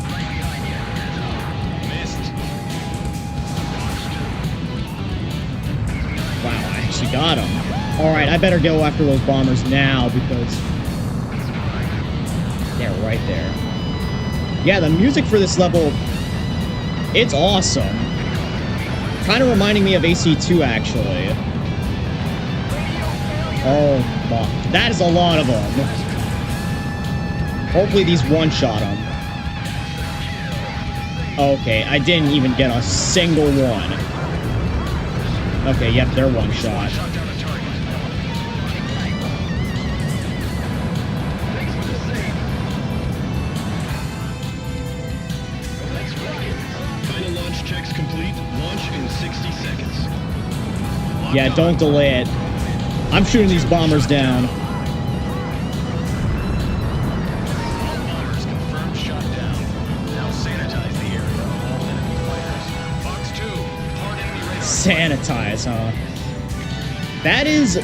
Right behind you.
Missed.
Wow, I actually got him. Alright, I better go after those bombers now because... they're right there. Yeah, the music for this level... it's awesome. Kind of reminding me of AC2, actually. Oh, my. That is a lot of them. Hopefully these one-shot them. Okay, I didn't even get a single one. Okay, yep, they're one-shot.
Final launch checks complete. Launch in 60 seconds.
Yeah, don't delay it. I'm shooting these bombers down.
Bombers confirmed shot down. Now sanitize the area of all enemy fighters. Box 2, hard enemy radar.
Sanitize, huh? That is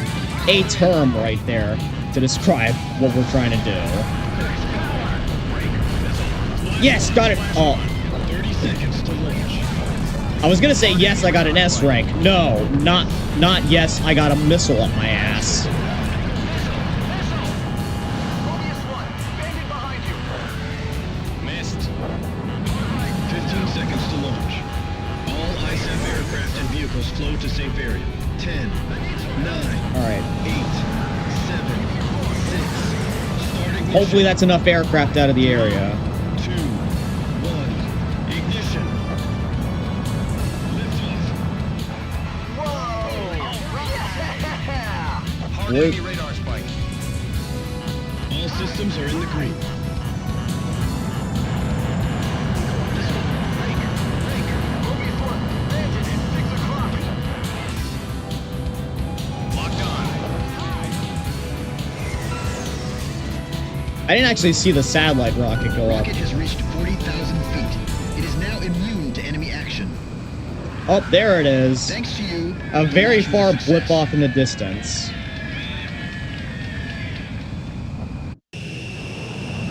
a term right there to describe what we're trying to do. Yes, got it. Oh,
30 seconds to launch.
I was gonna say yes, I got an S rank. No, not yes, I got a missile up my ass.
Missed.
15 seconds to launch. All ISAF aircraft and vehicles flow to safe area. 10, 9,
All right.
8, 7, 6. Starting
Hopefully that's enough aircraft out of the area.
2, 1. Ignition.
Hard enemy radar spike.
All systems are in the green.
Locked on.
I didn't actually see the satellite rocket go up.
Rocket has reached 40,000 feet. It is now immune to enemy action.
Oh, there it is.
Thanks to you.
A very
mission
far
success.
blip off in the distance.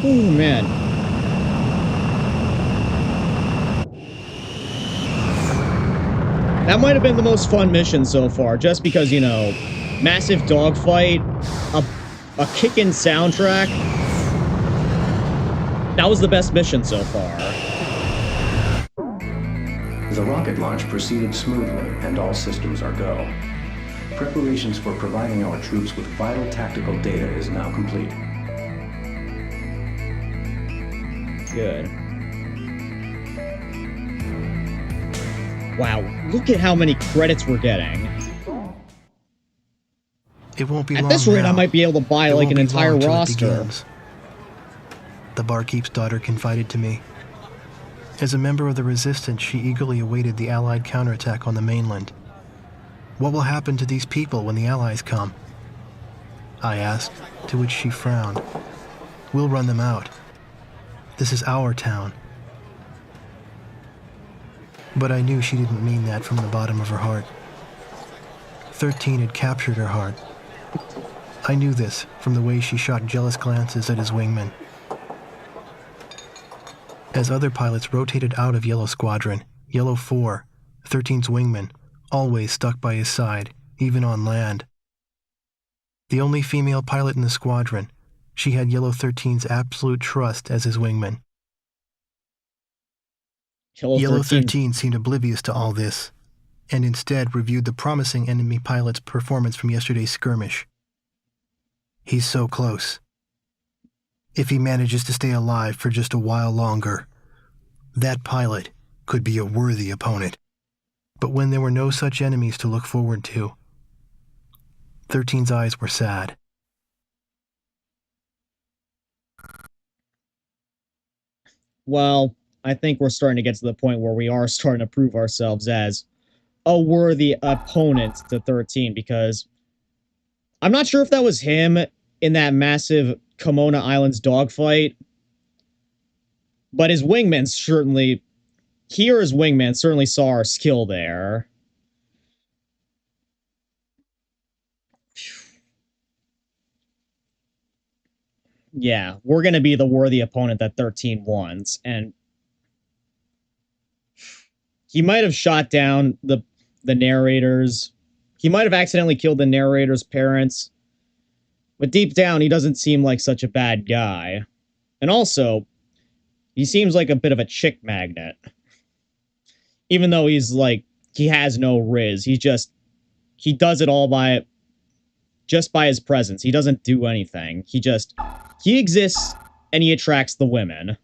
Oh, man. That might have been the most fun mission so far, just because, you know, massive dogfight, a kickin' soundtrack. That was the best mission so far.
The rocket launch proceeded smoothly, and all systems are go. Preparations for providing our troops with vital tactical data is now complete.
Good. Wow, look at how many credits we're getting.
It won't be
At
long
this rate,
now.
I might be able to buy
It
like
won't
an
be
entire
long till it
roster.
begins. The barkeep's daughter confided to me. As a member of the resistance, she eagerly awaited the Allied counterattack on the mainland. What will happen to these people when the Allies come? I asked, to which she frowned. We'll run them out. This is our town. But I knew she didn't mean that from the bottom of her heart. 13 had captured her heart. I knew this from the way she shot jealous glances at his wingman. As other pilots rotated out of Yellow Squadron, Yellow 4, 13's wingman, always stuck by his side, even on land. The only female pilot in the squadron, she had Yellow 13's absolute trust as his wingman. Yellow 13 seemed oblivious to all this, and instead reviewed the promising enemy pilot's performance from yesterday's skirmish. He's so close. If he manages to stay alive for just a while longer, that pilot could be a worthy opponent. But when there were no such enemies to look forward to, 13's eyes were sad.
Well, I think we're starting to get to the point where we are starting to prove ourselves as a worthy opponent to 13, because I'm not sure if that was him in that massive Kimona Islands dogfight, but his wingman certainly, he or his wingman certainly saw our skill there. Yeah, we're going to be the worthy opponent that 13 wants, and he might have shot down the narrators. He might have accidentally killed the narrator's parents, but deep down, he doesn't seem like such a bad guy. And also, he seems like a bit of a chick magnet. Even though he's, like, he has no riz. He does it all by his presence. He doesn't do anything. He exists and he attracts the women.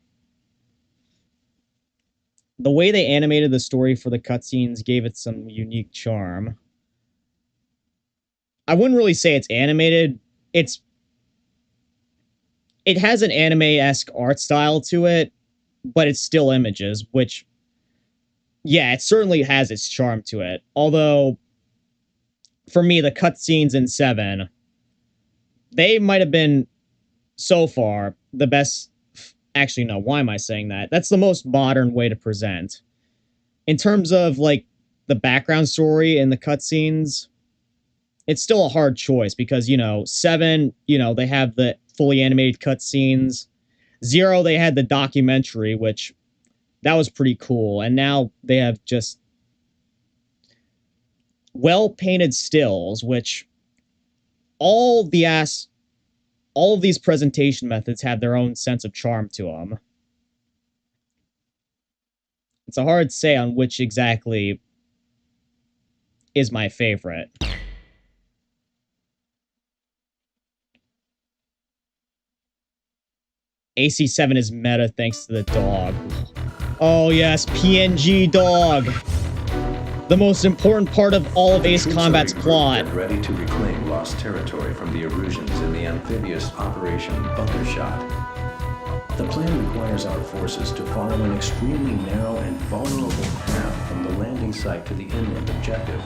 The way they animated the story for the cutscenes gave it some unique charm. I wouldn't really say it's animated. It has an anime-esque art style to it, but it's still images, which, yeah, it certainly has its charm to it. Although, for me, the cutscenes in 7, they might have been, so far, the best. Actually, no, why am I saying that? That's the most modern way to present. In terms of, like, the background story and the cutscenes, it's still a hard choice because, 7, they have the fully animated cutscenes. 0, they had the documentary, which, that was pretty cool. And now they have just well-painted stills, which all of these presentation methods have their own sense of charm to them. It's a hard say on which exactly is my favorite. AC7 is meta thanks to the dog. Oh yes, PNG dog! The most important part of all of Ace Combat's plot.
Get ready to reclaim lost territory from the Erusians in the amphibious Operation Bunker Shot. The plan requires our forces to follow an extremely narrow and vulnerable path from the landing site to the inland objective.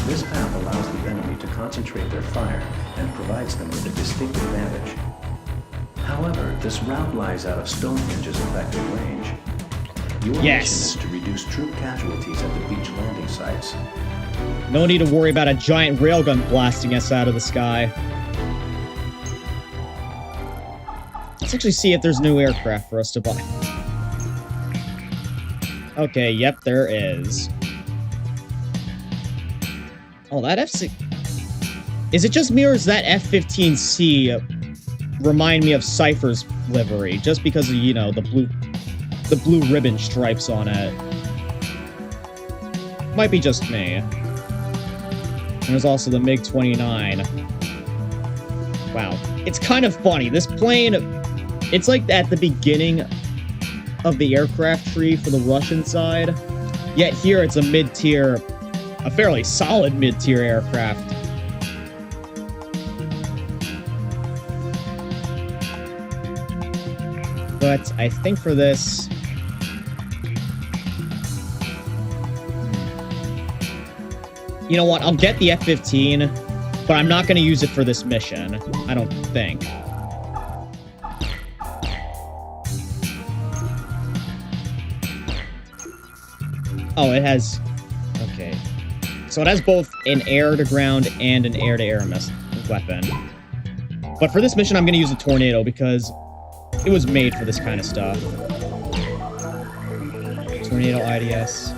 This path allows the enemy to concentrate their fire and provides them with a distinct advantage. However, this route lies out of Stonehenge's effective range. Your mission is to reduce troop casualties at the beach landing sites.
No need to worry about a giant railgun blasting us out of the sky. Let's actually see if there's new aircraft for us to buy. Okay, yep, there is. Oh, that F6... Is it just me or does that F-15C remind me of Cypher's livery? Just because of, the blue ribbon stripes on it. Might be just me. And there's also the MiG-29. Wow. It's kind of funny. This plane, it's like at the beginning of the aircraft tree for the Russian side. Yet here it's a mid-tier, a fairly solid mid-tier aircraft. But I think for this... You know what? I'll get the F-15, but I'm not going to use it for this mission. I don't think. Oh, it has... Okay. So it has both an air-to-ground and an air-to-air weapon. But for this mission, I'm going to use a Tornado because it was made for this kind of stuff. Tornado IDS.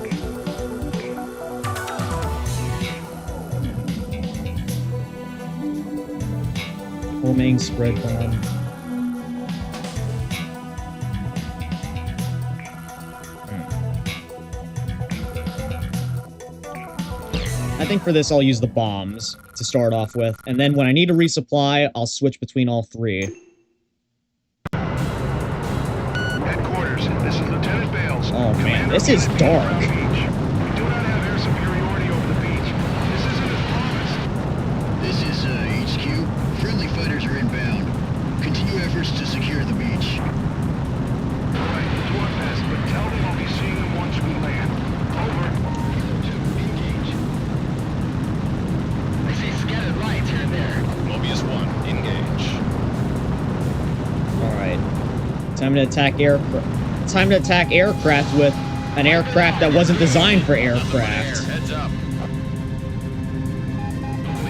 Homing spread bomb. I think for this I'll use the bombs to start off with, and then when I need to resupply, I'll switch between all three.
Headquarters, this is Lieutenant Bales.
Oh man, this is dark.
We do not have air superiority over the beach. This isn't as promised.
This is HQ. Friendly fighters are inbound. Continue efforts to secure the beach.
All right, we'll do our best, but tell them I'll be seeing them once we land. Over.
Engage. I see scattered lights here and there.
Mobius 1, engage.
Alright. Time to attack aircraft with an aircraft that wasn't designed for aircraft.
Heads up.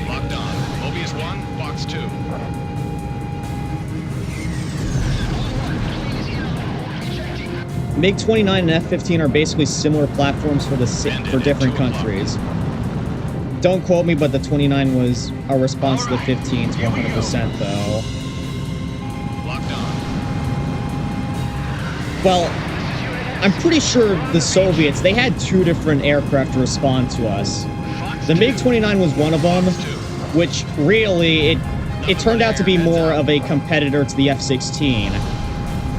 Locked on. Mobius 1, Fox 2.
MiG-29 and F-15 are basically similar platforms for different countries. Don't quote me, but the 29 was a response to the 15s 100% though.
Locked on.
Well, I'm pretty sure the Soviets, they had 2 different aircraft to respond to us. The MiG-29 was one of them, which really, it turned out to be more of a competitor to the F-16,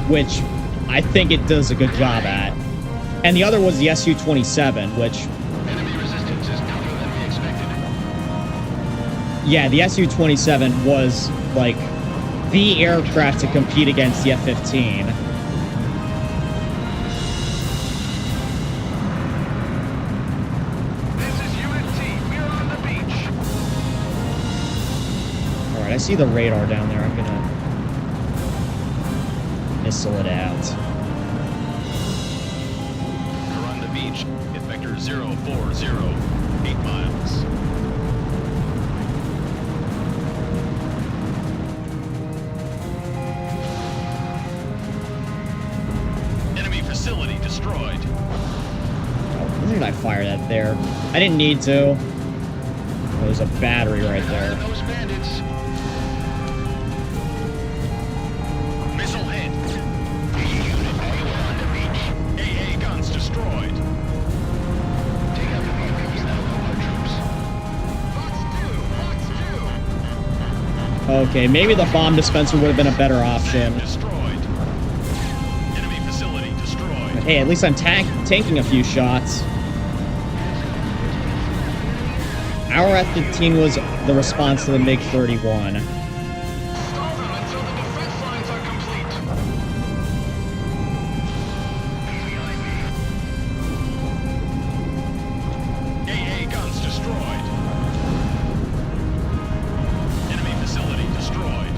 which I think it does a good job at. And the other was the Su-27, which...
Enemy resistance is tougher than we expected.
Yeah, the Su-27 was, like, the aircraft to compete against the F-15. Alright, I see the radar down there. I'm gonna missile it out.
We're on the beach. Hit vector 040, 8 miles. Enemy facility destroyed.
Why did I fire that there? I didn't need to. Oh, there's a battery right there.
Those bandits. Missile hit. Unit A, we're on the beach. AA guns destroyed. Take out the vehicles that'll help our troops.
Okay, maybe the bomb dispenser would have been a better option.
Destroyed. Enemy facility destroyed.
But hey, at least I'm tanking a few shots. Our F-15 was the response to the MiG-31.
Stall them until the defense lines are complete.
AA guns destroyed. Enemy facility destroyed.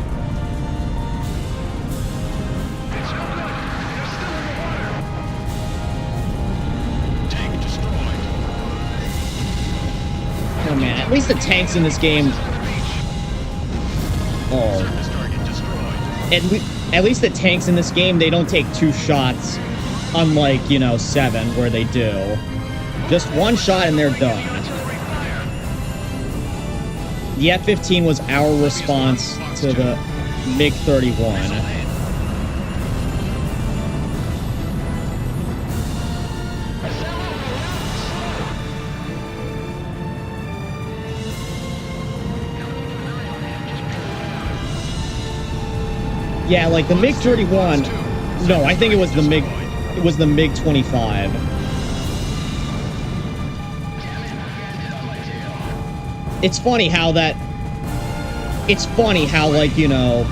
It's no good. They're still in the water.
Tank destroyed.
Oh man, at least the tanks in this game... Oh.
Surface target destroyed.
At least the tanks in this game, they don't take 2 shots, unlike, you know, 7, where they do. Just 1 shot and they're done. The F-15 was our response to the MiG-31. Yeah, like the MiG-31. No, I think it was the MiG. It was the MiG-25. It's funny how that. It's funny how, like, you know,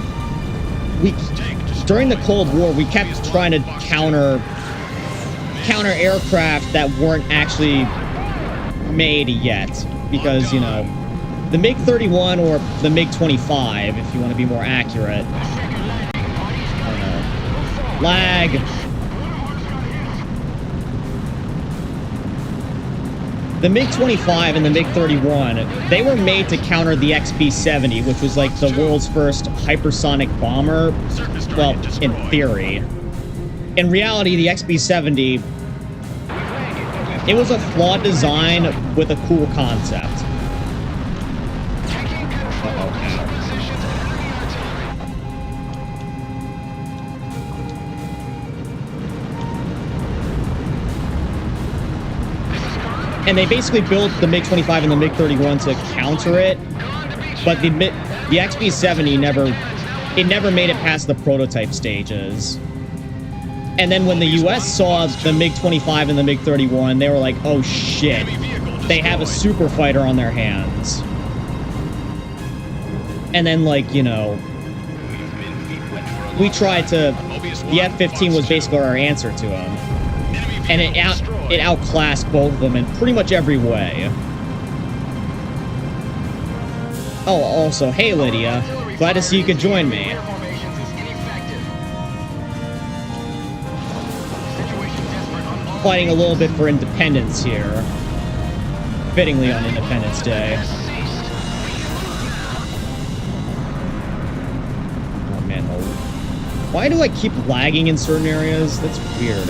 we during the Cold War we kept trying to counter aircraft that weren't actually made yet, because, you know, the MiG-31 or the MiG-25, if you want to be more accurate. Lag. The MiG-25 and the MiG-31, they were made to counter the XB-70, which was like the world's first hypersonic bomber. Well, in theory. In reality, the XB-70, it was a flawed design with a cool concept. And they basically built the MiG-25 and the MiG-31 to counter it, but the XB-70 never made it past the prototype stages. And then when the US saw the MiG-25 and the MiG-31, they were like, oh shit, they have a super fighter on their hands. And then, like, you know, we tried to, the F-15 was basically our answer to them. And it outclassed both of them in pretty much every way. Oh, also, hey Lydia. Glad to see you could join me. Fighting a little bit for independence here. Fittingly on Independence Day. Oh man, why do I keep lagging in certain areas? That's weird.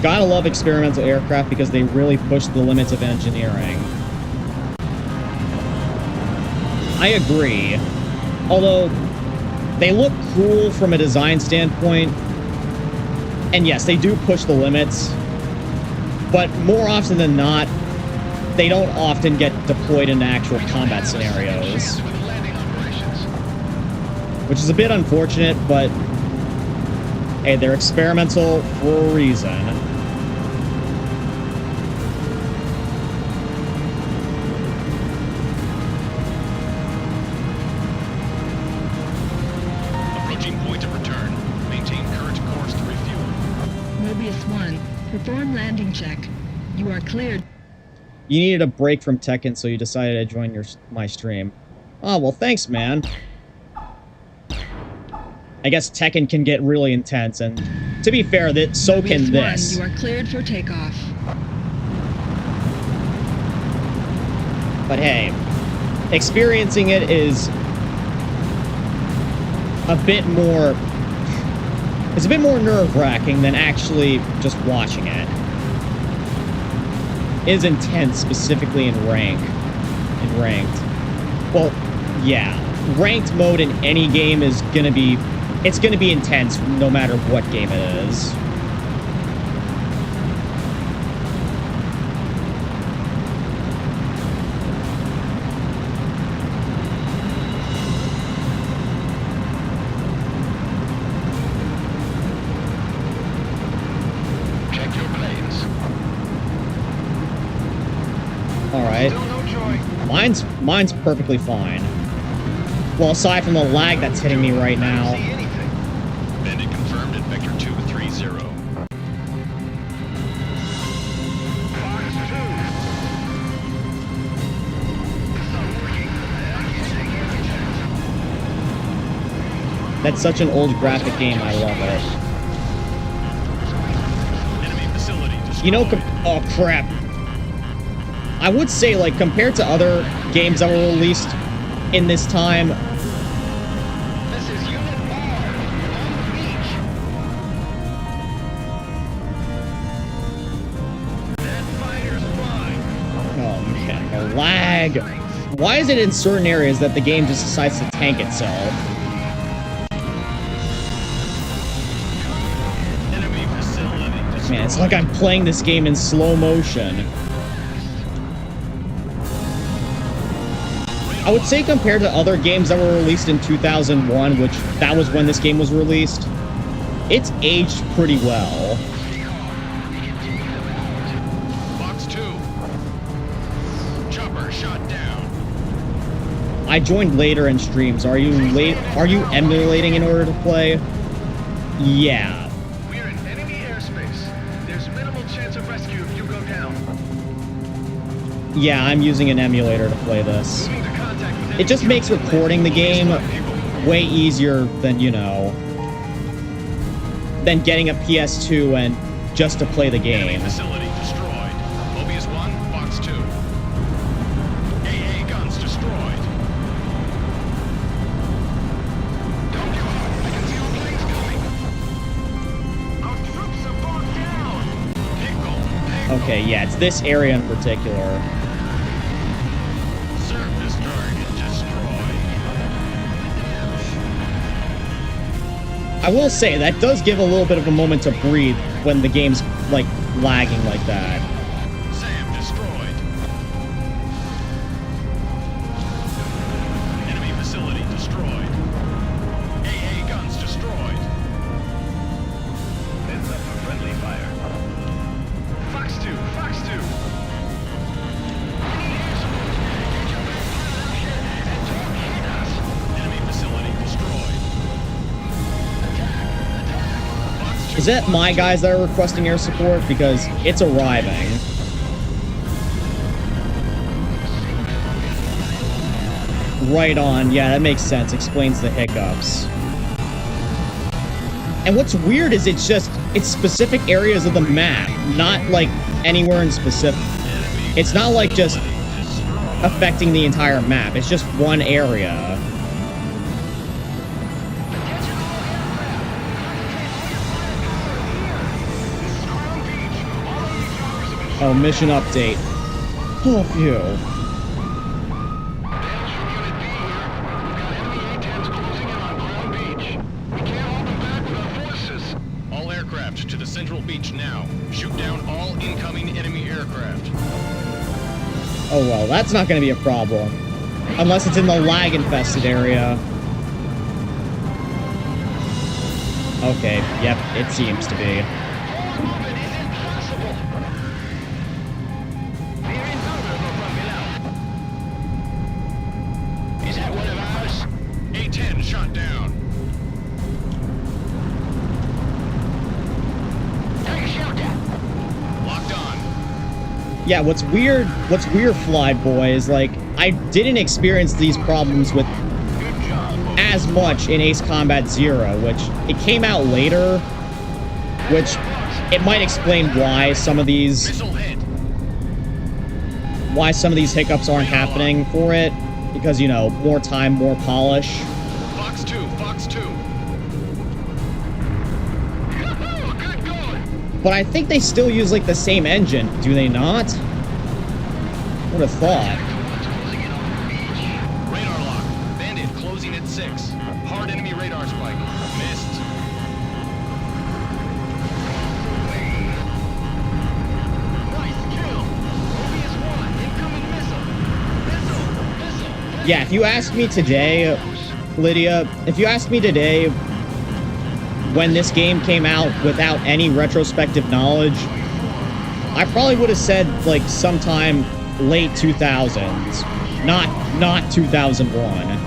Gotta love experimental aircraft because they really push the limits of engineering. I agree. Although, they look cool from a design standpoint. And yes, they do push the limits, but more often than not, they don't often get deployed into actual combat scenarios. Which is a bit unfortunate, but hey, they're experimental for a reason.
Approaching point of return. Maintain current course to refuel.
Mobius 1, perform landing check. You are cleared.
You needed a break from Tekken, so you decided to join my stream. Oh, well, thanks, man. I guess Tekken can get really intense, and to be fair, so
Mobius
can
1,
this.
you are cleared for takeoff.
But hey, experiencing it is a bit more... It's a bit more nerve-wracking than actually just watching it. It is intense, specifically in ranked. Well, yeah. Ranked mode in any game is gonna be... It's gonna be intense no matter what game it is.
Check your planes.
Alright.
Still no joy.
Mine's perfectly fine. Well, aside from the lag that's hitting me right now.
See anything. Bandit confirmed at Vector 230.
That's such an old graphic game, I love it.
Enemy facility destroyed.
You know, oh crap. I would say, like, compared to other games that were released in this time,
This is Unit R on the beach. That fighter's fine.
oh man, the lag. Why is it in certain areas that the game just decides to tank itself?
Enemy facility destroyed.
Man, it's like I'm playing this game in slow motion. I would say compared to other games that were released in 2001, which that was when this game was released, it's aged pretty well.
Box 2. Chopper shot down.
I joined later in streams. Are you emulating in order to play? Yeah.
We're in enemy airspace. There's minimal chance of rescue if you go down.
Yeah, I'm using an emulator to play this.
Moving to contact with
It just makes recording the game way easier than, you know, than getting a PS2 and just to play the
Enemy
game.
facility destroyed. Mobius 1, Box 2. AA guns destroyed.
Don't give up. I can see our planes coming. Our troops are bogged down.
Pickle.
Okay, yeah, it's this area in particular.
Surface target destroyed.
I will say, that does give a little bit of a moment to breathe when the game's, like, lagging like that.
SAM destroyed. Enemy facility destroyed. AA guns destroyed.
Heads up for friendly fire. Fox 2, Fox 2.
Enemy facility destroyed. Box 2.
Is that my guys that are requesting air support? Because it's arriving. Right on. Yeah, that makes sense. Explains the hiccups. And what's weird is it's specific areas of the map, not like anywhere in specific. It's not like just affecting the entire map. It's just one area. Oh, mission update. Oh, phew.
All aircraft aircraft to the central beach now. Shoot down all incoming enemy aircraft.
Oh well, that's not going to be a problem. Unless it's in the lag-infested area. Okay, yep, it seems to be.
Forward movement is impossible. We're invulnerable from below. Is that one of ours?
A-10 shot down.
Take shelter.
Locked on.
Yeah, what's weird, Fly Boy, is like, I didn't experience these problems with as much in Ace Combat Zero, which it came out later, which it might explain why some of these
Missile hit.
hiccups aren't happening for it, because, you know, more time, more polish.
Fox 2, Fox 2.
Good going.
But I think they still use, like, the same engine, do they not? Would have thought.
Radar lock. Bandit closing at 6. Hard enemy radar spike. Missed.
Nice kill. OBS-1, incoming missile. Missile.
Yeah, if you ask me today, Lydia, if you asked me today when this game came out without any retrospective knowledge, I probably would have said, like, sometime late 2000s, not 2001.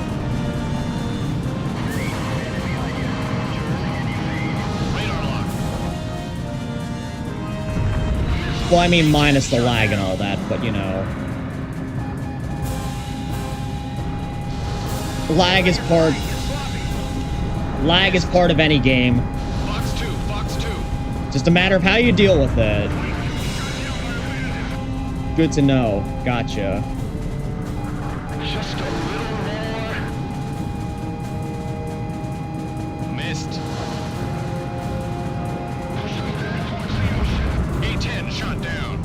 Well, I mean, minus the lag and all that, but, you know. Lag is part of any game.
Fox 2, Fox 2.
Just a matter of how you deal with it. Good to know. Gotcha.
Just a little more.
Missed. A-10 shot down.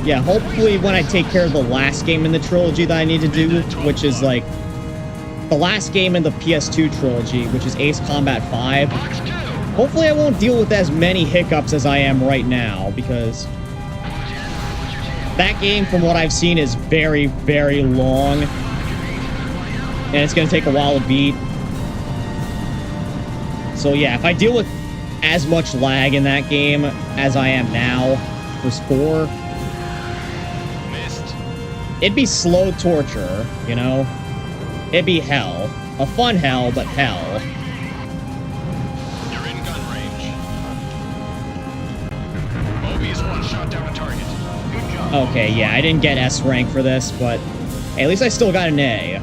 Yeah, hopefully when I take care of the last game in the trilogy that I need to do, which is like the last game in the PS2 trilogy, which is Ace Combat 5,
Fox 2.
hopefully I won't deal with as many hiccups as I am right now, because that game, from what I've seen, is very, very long, and it's going to take a while to beat. So yeah, if I deal with as much lag in that game as I am now for 4,
Missed.
it'd be slow torture, you know? It'd be hell. A fun hell, but hell.
You're in gun range. OBS-1 shot down a target. Good job.
Okay, yeah, I didn't get S rank for this, but hey, at least I still got an A.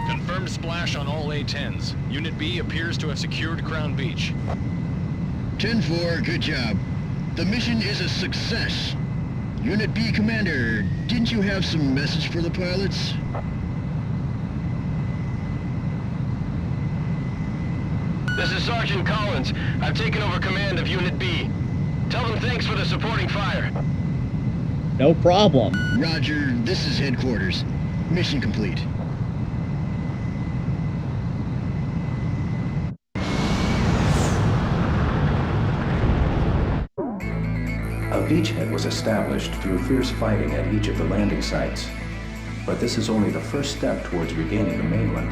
Confirmed splash on all A-10s. Unit B appears to have secured Crown Beach.
10-4, good job. The mission is a success. Unit B Commander, didn't you have some message for the pilots?
This is Sergeant Collins. I've taken over command of Unit B. Tell them thanks for the supporting fire.
No problem.
Roger, this is headquarters. Mission complete.
A beachhead was established through fierce fighting at each of the landing sites. But this is only the first step towards regaining the mainland.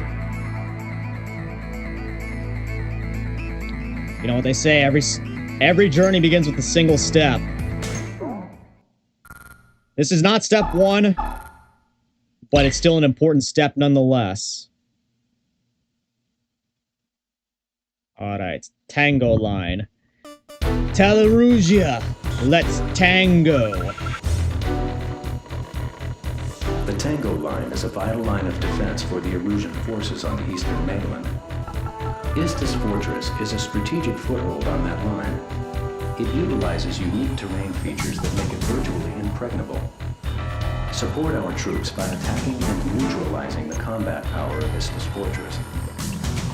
You know what they say, every journey begins with a single step. This is not step 1, but it's still an important step nonetheless. Alright, tango line. Erusea, let's tango.
The Tango Line is a vital line of defense for the Erusian forces on the eastern mainland. Istis Fortress is a strategic foothold on that line. It utilizes unique terrain features that make it virtually impregnable. Support our troops by attacking and neutralizing the combat power of Istis Fortress.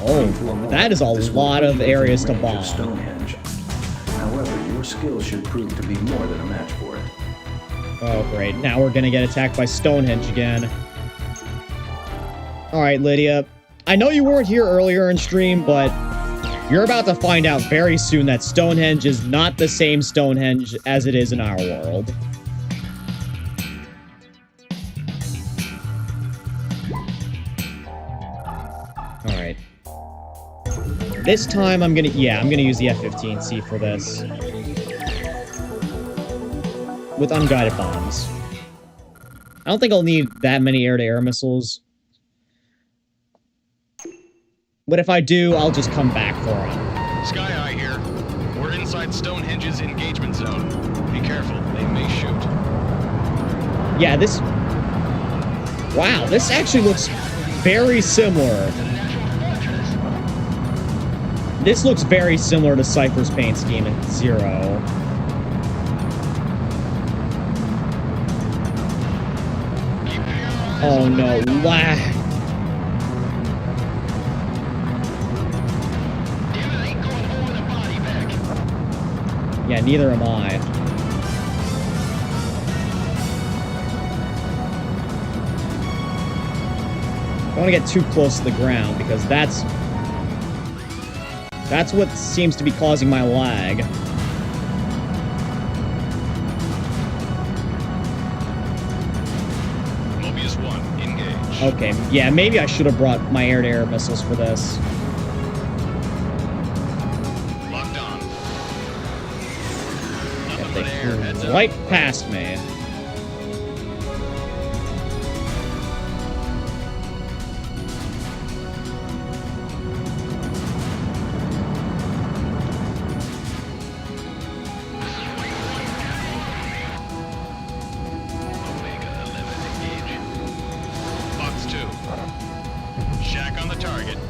Oh, that is a lot of areas to bomb.
Stonehenge. However, your skills should prove to be more than a match for it.
Oh, great. Now we're gonna get attacked by Stonehenge again. Alright, Lydia. I know you weren't here earlier in stream, but you're about to find out very soon that Stonehenge is not the same Stonehenge as it is in our world. Alright. This time I'm gonna use the F-15C for this. With unguided bombs. I don't think I'll need that many air-to-air missiles. But if I do, I'll just come back for them.
Sky Eye here. We're inside Stonehenge's engagement zone. Be careful, they may shoot.
Yeah, this... Wow, this actually looks very similar. This looks very similar to Cypher's paint scheme in Zero. Oh no, lag. Yeah, neither am I. I don't want to get too close to the ground because that's what seems to be causing my lag. Okay, yeah, maybe I should have brought my air-to-air missiles for this.
Locked on.
Yeah, they flew right past me.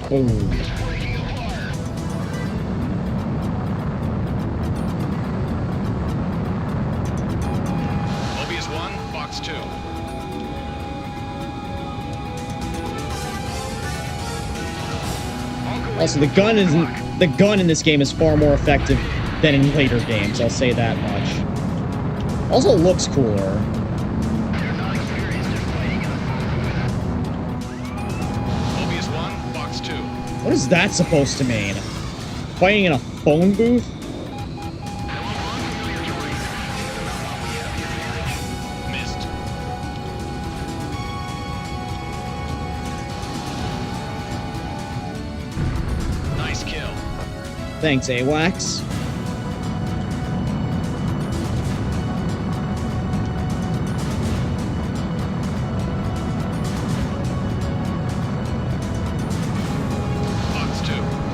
Oh.
Mobius 1, Fox 2.
Also, the gun in this game is far more effective than in later games, I'll say that much. Also, it looks cooler. What is that supposed to mean? Fighting in a phone booth?
Missed. Nice kill.
Thanks, AWACS.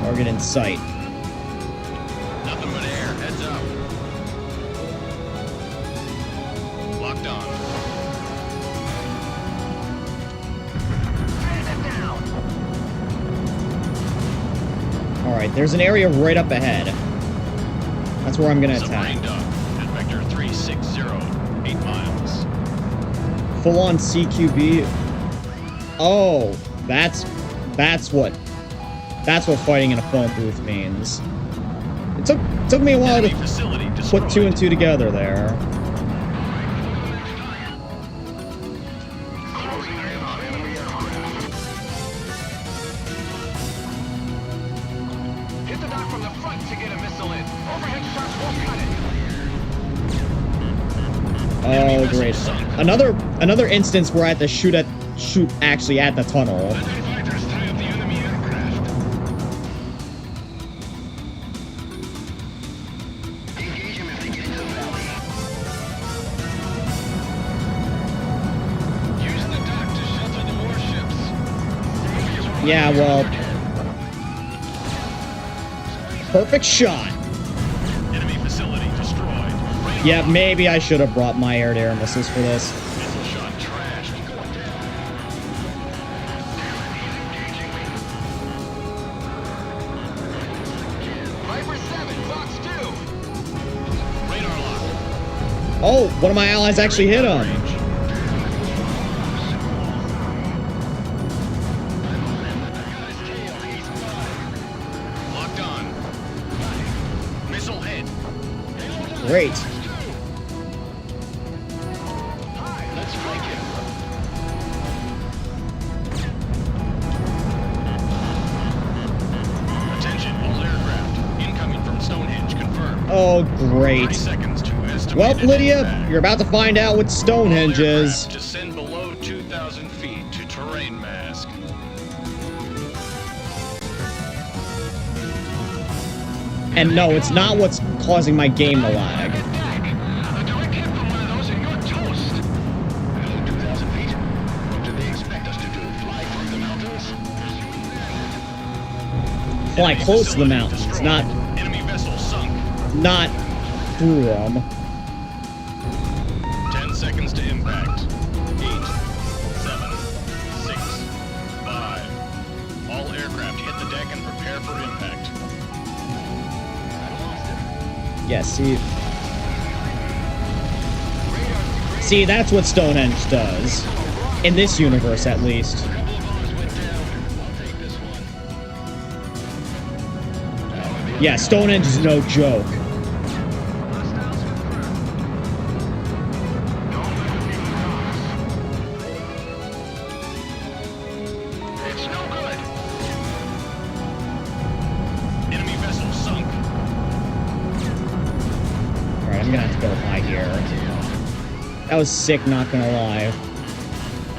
Target in sight.
Nothing but air. Heads up. Locked on.
Alright, there's an area right up ahead. That's where I'm gonna attack.
Submarine dock at vector 360, 8 miles.
Full-on CQB. Oh, that's what fighting in a phone booth means. It took me a while to put 2 and 2 together there.
Hit the dock from the front to get a missile in. Overhead shots won't cut it.
Oh, great. Another instance where I have to shoot actually at the tunnel. Yeah, well... Perfect shot.
Enemy facility destroyed.
Yeah, maybe I should have brought my air-to-air missiles for this.
Missile shot trashed.
Viper 7, Fox 2.
Radar lock.
Oh, one of my allies actually hit him.
Locked on. Missile hit.
Great. Oh,
30
great.
seconds to estimated
Well, Lydia,
impact.
you're about to find out what Stonehenge
All
is.
aircraft descend below 2,000 feet to terrain mask.
And no, it's not what's causing my game to lag.
A direct hit from one of those and you're toast. Below 2,000 feet? What do they expect us to do? Fly through the mountains?
Fly
Enemy
close to the
facility
mountains,
destroyed.
not
Enemy vessel sunk.
through them.
10 seconds to impact. 8, 7, 6, 5. All aircraft hit the deck and prepare for impact.
Yeah, see, that's what Stonehenge does. In this universe, at least. Yeah, Stonehenge is no joke.
It's no good.
Enemy vessel sunk.
Alright, I'm gonna have to go high here. That was sick, not gonna lie.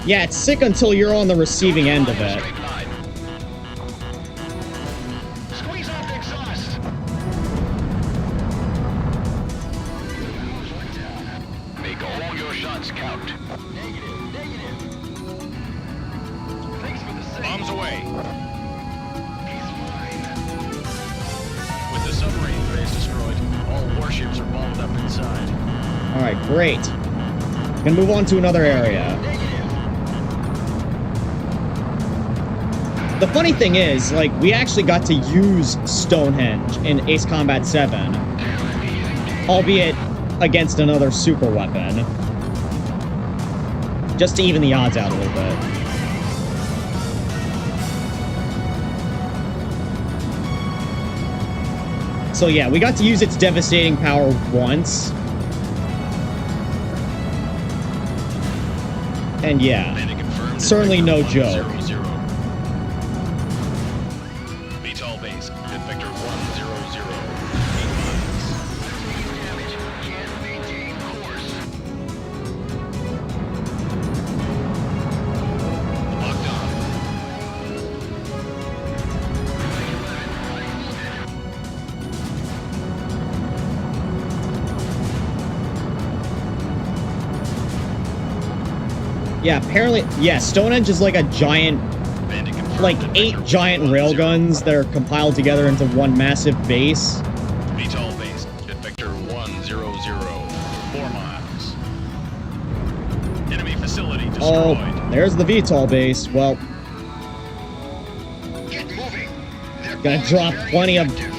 Yeah, it's sick until you're on the receiving end of it.
Straight line. Squeeze off the exhaust. Make all your shots count. Negative. Thanks for the save.
Bombs away.
He's fine.
With the submarine base destroyed, all warships are bombed up inside.
Alright, great. Gonna move on to another area. The funny thing is, like, we actually got to use Stonehenge in Ace Combat 7. Albeit against another super weapon. Just to even the odds out a little bit. So yeah, we got to use its devastating power once. And yeah,
Data confirmed.
certainly no
Vector
joke.
100. VTOL base at Vector 100. 8 miles.
Damage. Can't maintain course.
Locked on.
Yeah, apparently, yeah, Stonehenge is like a giant,
Bandit confirmed
like
at
8
Vector
giant
100.
railguns that are compiled together into one massive base.
VTOL base at Vector 100. 4 miles. Enemy facility destroyed.
Oh, there's the VTOL base. Well,
Get moving. They're
gonna
bombs
drop
very
plenty of...
effective.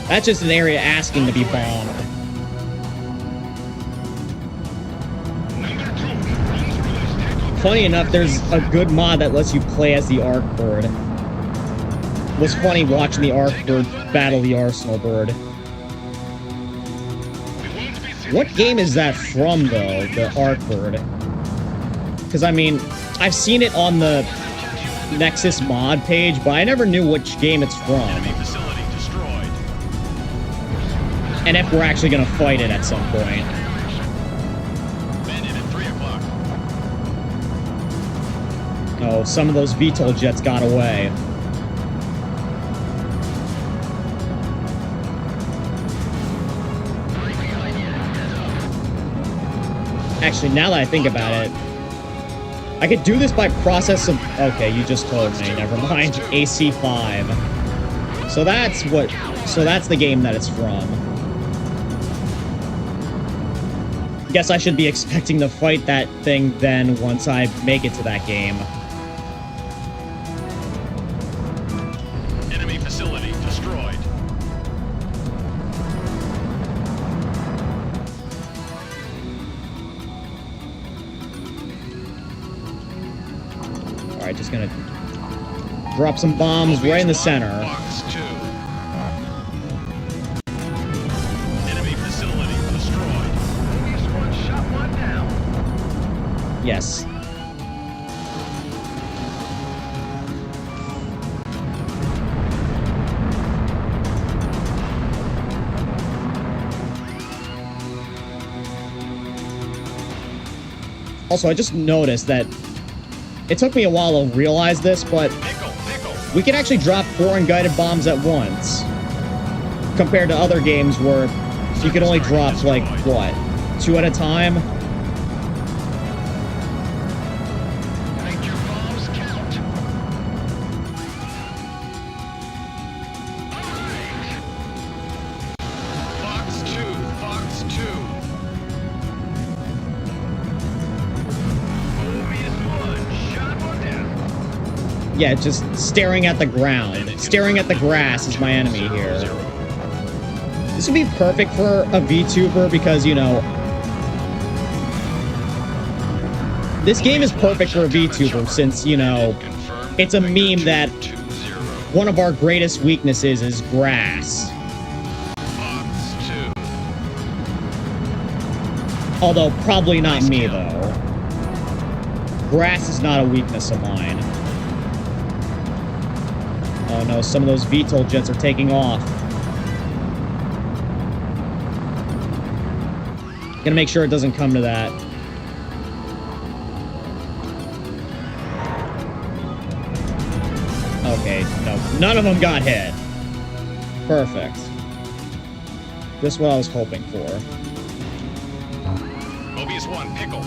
That's just an area asking to be bombed.
Number 2. Guns release. Takeoff.
Funny enough, there's a good mod that lets you play as the Ark Bird. It was funny watching the Ark Bird battle the Arsenal Bird. What game is that from, though, the Ark Bird? Because, I mean, I've seen it on the Nexus mod page, but I never knew which game it's from.
Enemy facility destroyed.
And if we're actually going to fight it at some point.
Bandit at 3 o'clock.
Oh, some of those VTOL jets got away. Actually, now that I think about it, I could do this by process of... Okay, you just told me. Never mind. AC5. So that's what... So that's the game that it's from. Guess I should be expecting to fight that thing then once I make it to that game.
Enemy facility destroyed.
Alright, just gonna drop some bombs right in the center.
Box 2. Enemy facility destroyed.
This one shot one down.
Yes. Also, I just noticed that it took me a while to realize this, but we can actually drop 4 unguided bombs at once. Compared to other games where you can only drop, like, what? 2 at a time?
Make your bombs count.
Fox 2, Fox 2.
Shot one down.
Yeah, just staring at the ground. Staring at the grass is my enemy here. This would be perfect for a VTuber because, you know, this game is perfect for a VTuber since, you know, it's a meme that one of our greatest weaknesses is grass.
Fox 2.
Although, probably not me, though. Grass is not a weakness of mine. Oh no, some of those VTOL jets are taking off. Gonna make sure it doesn't come to that. Okay, no, none of them got hit. Perfect. Just what I was hoping for.
Mobius 1, pickle.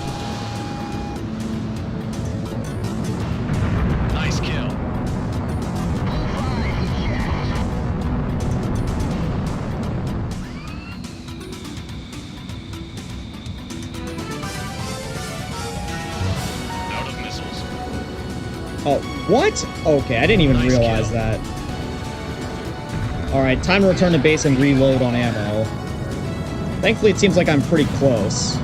Nice kill. Out of missiles.
Oh, what? Okay, I didn't even
Nice
realize
kill.
that. Alright, time to return to base and reload on ammo. Thankfully, it seems like I'm pretty close.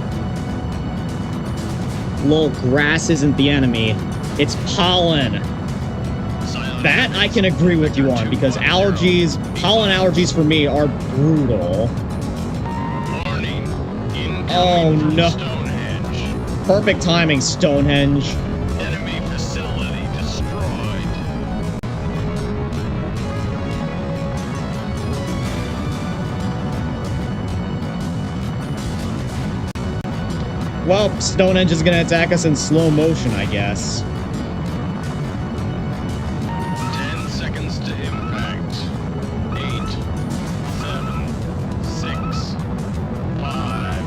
Lol, grass isn't the enemy. It's pollen. That I can agree with you on, because allergies, pollen allergies for me are brutal.
Warning.
Oh,
Incoming
no.
from Stonehenge.
Perfect timing, Stonehenge.
Enemy facility destroyed.
Well, Stonehenge is gonna attack us in slow motion, I guess.
10 seconds to impact. 8, 7, 6, 5,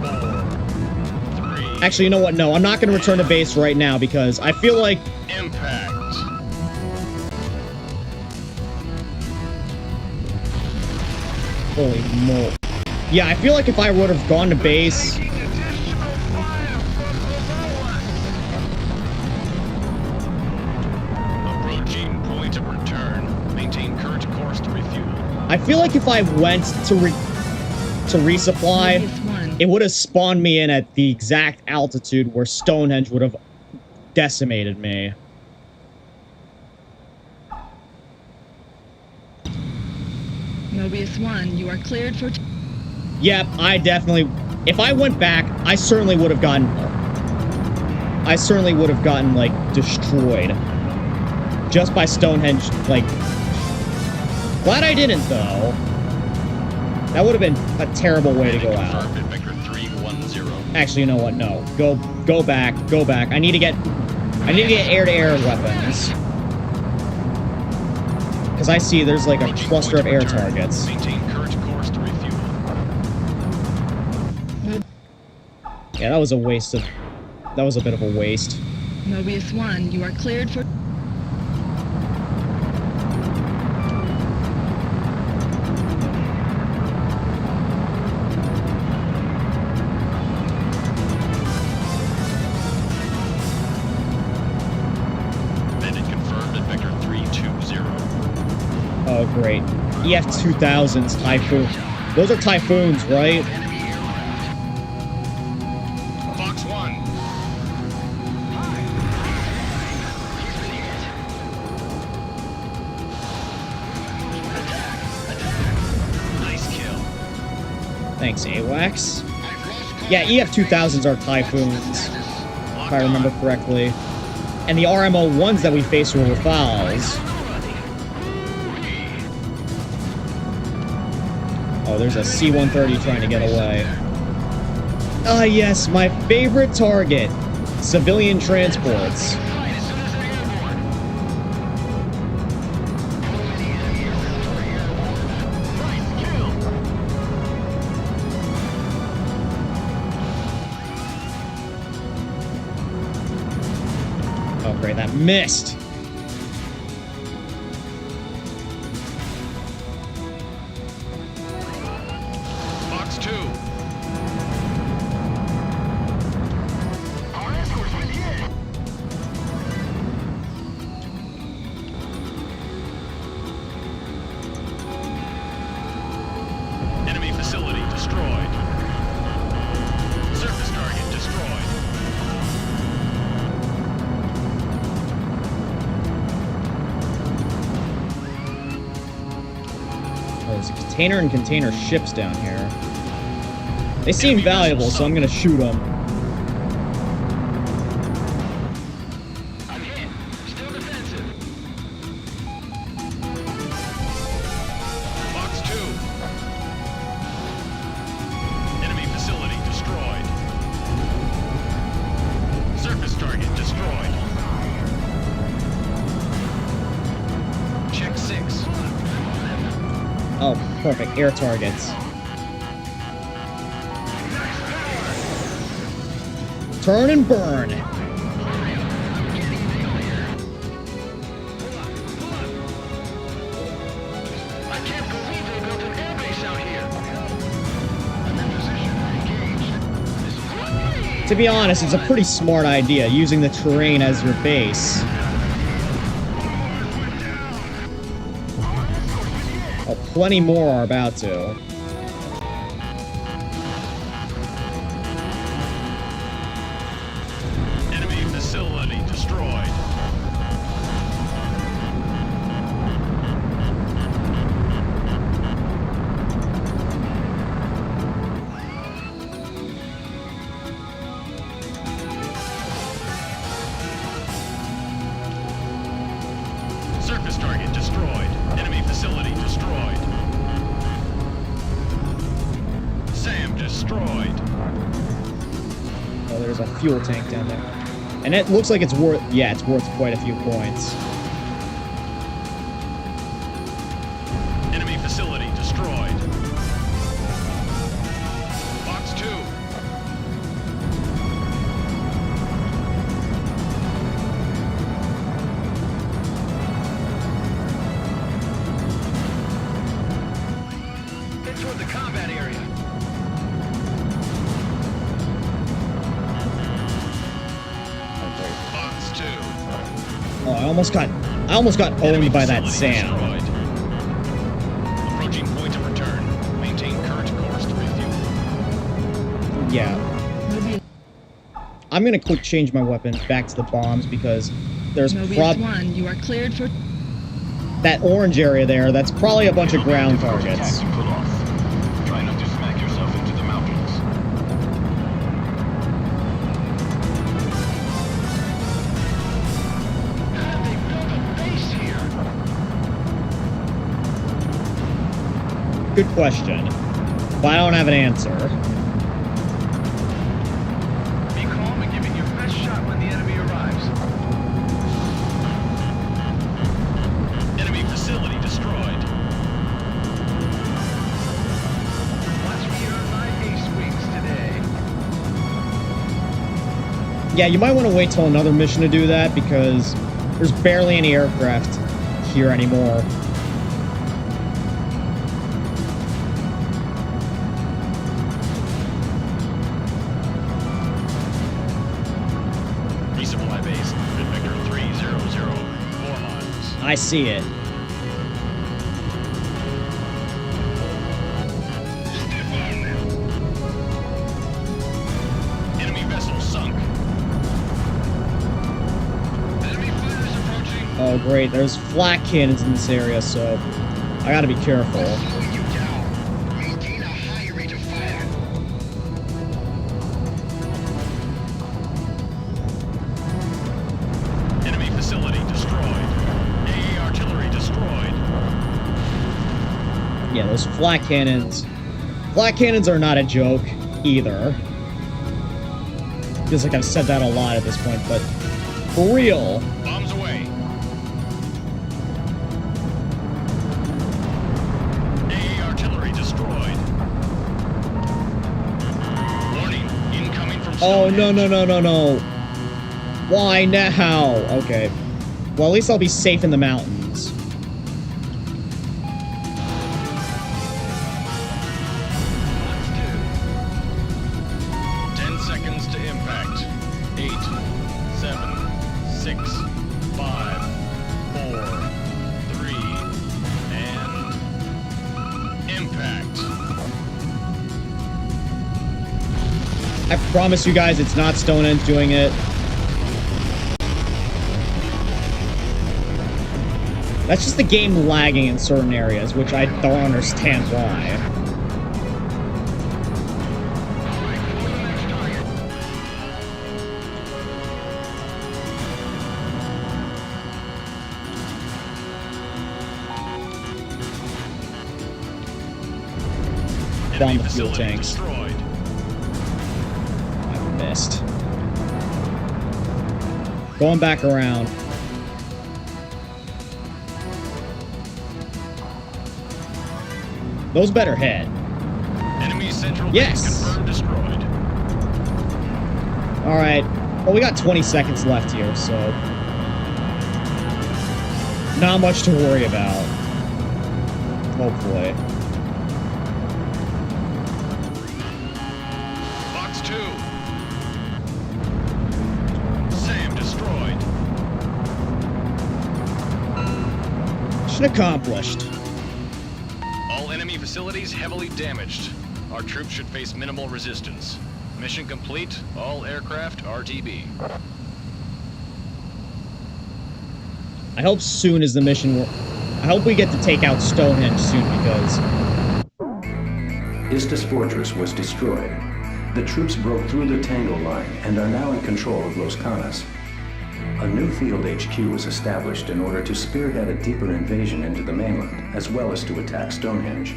4, 3.
Actually, you know what? No, I'm not gonna return to base right now, because I feel like...
Impact.
Holy moly. Yeah, I feel like if I would have gone to base...
Approaching point of return. Maintain current course to refuel.
I feel like if I went to resupply,
Mobius 1.
it would have spawned me in at the exact altitude where Stonehenge would have decimated me.
Mobius 1, you are cleared for...
Yep, I definitely... If I went back, I certainly would have gotten... like, destroyed. Just by Stonehenge, like... Glad I didn't, though. That would have been a terrible way to go out.
Confirmed at Vector 310.
Actually, you know what? No. Go back. Go back. I need to get air-to-air weapons. Because I see there's like a
Approaching
cluster of
point
air
return.
targets.
Maintain current course to refuel.
Yeah, that was a waste of... That was a bit of a waste.
Mobius 1, you are cleared for...
Bandit confirmed at Vector 320.
Oh, great. EF-2000's Typhoon. Those are Typhoons, right?
Fox 1. Nice kill.
Thanks, AWACS. Yeah, EF-2000s are Typhoons, if I remember correctly. And the RMO-1s that we faced were Rafales. Oh, there's a C-130 trying to get away. Ah, yes, my favorite target. Civilian transports.
Right, as soon as they're airborne. Right, kill.
Oh, great, that missed.
Fox 2.
Our escorts with you.
Enemy facility destroyed. Surface target destroyed.
Oh, there's a container and container ships down here. They seem valuable, so I'm gonna shoot them.
I'm hit. Still defensive.
Fox 2. Enemy facility destroyed. Surface target destroyed. Check 6.
Oh, perfect. Air targets. Turn and burn.
I can't believe they built an airbase out here. I'm in position. Engaged. This is what?
To be honest, it's a pretty smart idea, using the terrain as your base. Oh, plenty more are about to.
Enemy facility destroyed. Surface target destroyed. Enemy facility destroyed. SAM destroyed.
Oh, there's a fuel tank down there. And it looks like it's worth... Yeah, it's worth quite a few points.
Enemy facility destroyed. Fox 2.
Head toward the combat area.
Fox 2.
Oh, I almost got owned by that
Facility
SAM.
destroyed. Approaching point of return. Maintain current course to refuel.
Yeah. I'm gonna quick change my weapon back to the bombs because there's
Mobius 1, you are cleared for...
that orange area there. That's probably a bunch of ground targets.
Pull off. Try not to smack yourself into the mountains.
They built a base here.
Good question. But I don't have an answer.
Be calm and give it your best shot when the enemy arrives.
Enemy facility destroyed.
Watch me earn my ace wings today.
Yeah, you might want to wait till another mission to do that because there's barely any aircraft here anymore.
Resupply base. Grid vector 300. 4 miles.
I see it.
Enemy vessel sunk.
Enemy fighters approaching.
Oh, great. There's flak cannons in this area, so I gotta be careful.
Slow you down. Maintain a high rate of fire.
Enemy facility destroyed. AA artillery destroyed.
Yeah, those flak cannons. Flak cannons are not a joke, either. Feels like I've said that a lot at this point, but for real.
Bombs away. AA artillery destroyed. Warning, incoming from
Oh,
Stonehenge.
no, no, no, no, no. Why now? Okay. Well, at least I'll be safe in the mountains.
Box 2. 10 seconds to impact. 8, 7, 6, 5, 4, 3, and impact.
I promise you guys it's not Stonehenge doing it. That's just the game lagging in certain areas, which I don't understand why. Bomb
Enemy
the fuel
facility
tanks.
destroyed.
I missed. Going back around. Those better hit.
Enemy central
Yes.
base confirmed destroyed.
Alright. Well, we got 20 seconds left here, so... not much to worry about. Hopefully.
Box 2. Sam destroyed.
Mission accomplished.
All enemy facilities heavily damaged. Our troops should face minimal resistance. Mission complete. All aircraft RTB.
I hope soon as the mission... I hope we get to take out Stonehenge soon, because...
Istis Fortress was destroyed. The troops broke through the Tango line and are now in control of Los Canas. A new field HQ was established in order to spearhead a deeper invasion into the mainland, as well as to attack Stonehenge.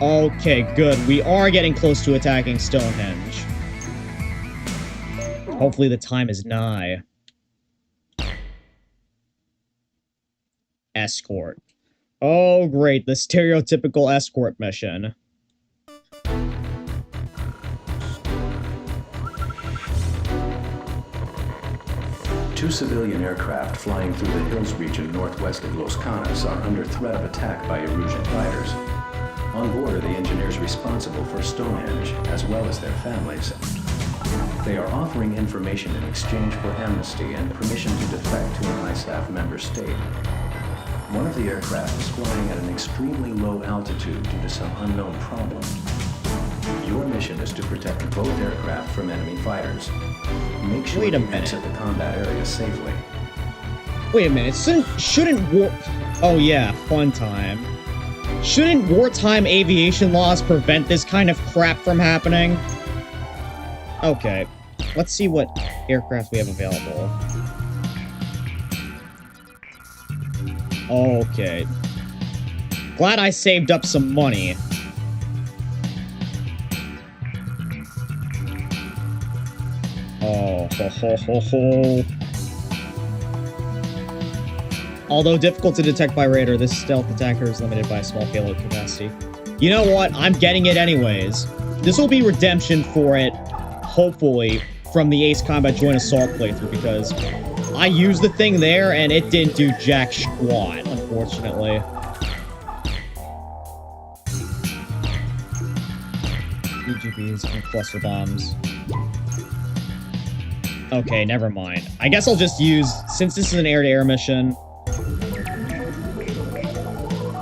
Okay, good. We are getting close to attacking Stonehenge. Hopefully the time is nigh. Escort. Oh, great. The stereotypical escort mission.
Two civilian aircraft flying through the hills region northwest of Los Canas are under threat of attack by Erusian fighters. On board are the engineers responsible for Stonehenge, as well as their families. They are offering information in exchange for amnesty and permission to defect to an ISAF member state. One of the aircraft is flying at an extremely low altitude due to some unknown problem. Your mission is to protect both aircraft from enemy fighters. Make sure
Wait a
you
minute.
exit the combat area safely.
Wait a minute. Shouldn't war... Oh, yeah. Fun time. Shouldn't wartime aviation laws prevent this kind of crap from happening? Okay. Let's see what aircraft we have available. Okay. Glad I saved up some money. Oh, ho, ho, ho, ho. Although difficult to detect by radar, this stealth attacker is limited by a small payload capacity. You know what? I'm getting it anyways. This will be redemption for it, hopefully, from the Ace Combat Joint Assault playthrough, because I used the thing there and it didn't do jack squat, unfortunately. BGBs and cluster bombs. Okay, never mind. I guess I'll just use, since this is an air-to-air mission...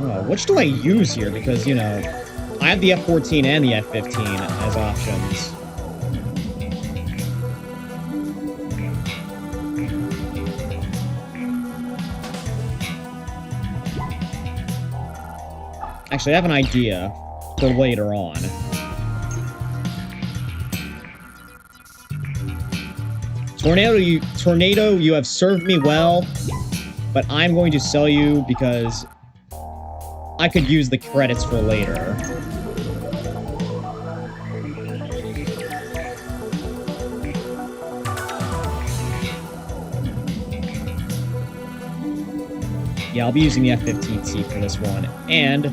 Oh, which do I use here? Because, you know, I have the F-14 and the F-15 as options. Actually, I have an idea for later on. Tornado, you have served me well, but I'm going to sell you because I could use the credits for later. Yeah, I'll be using the F-15C for this one. And,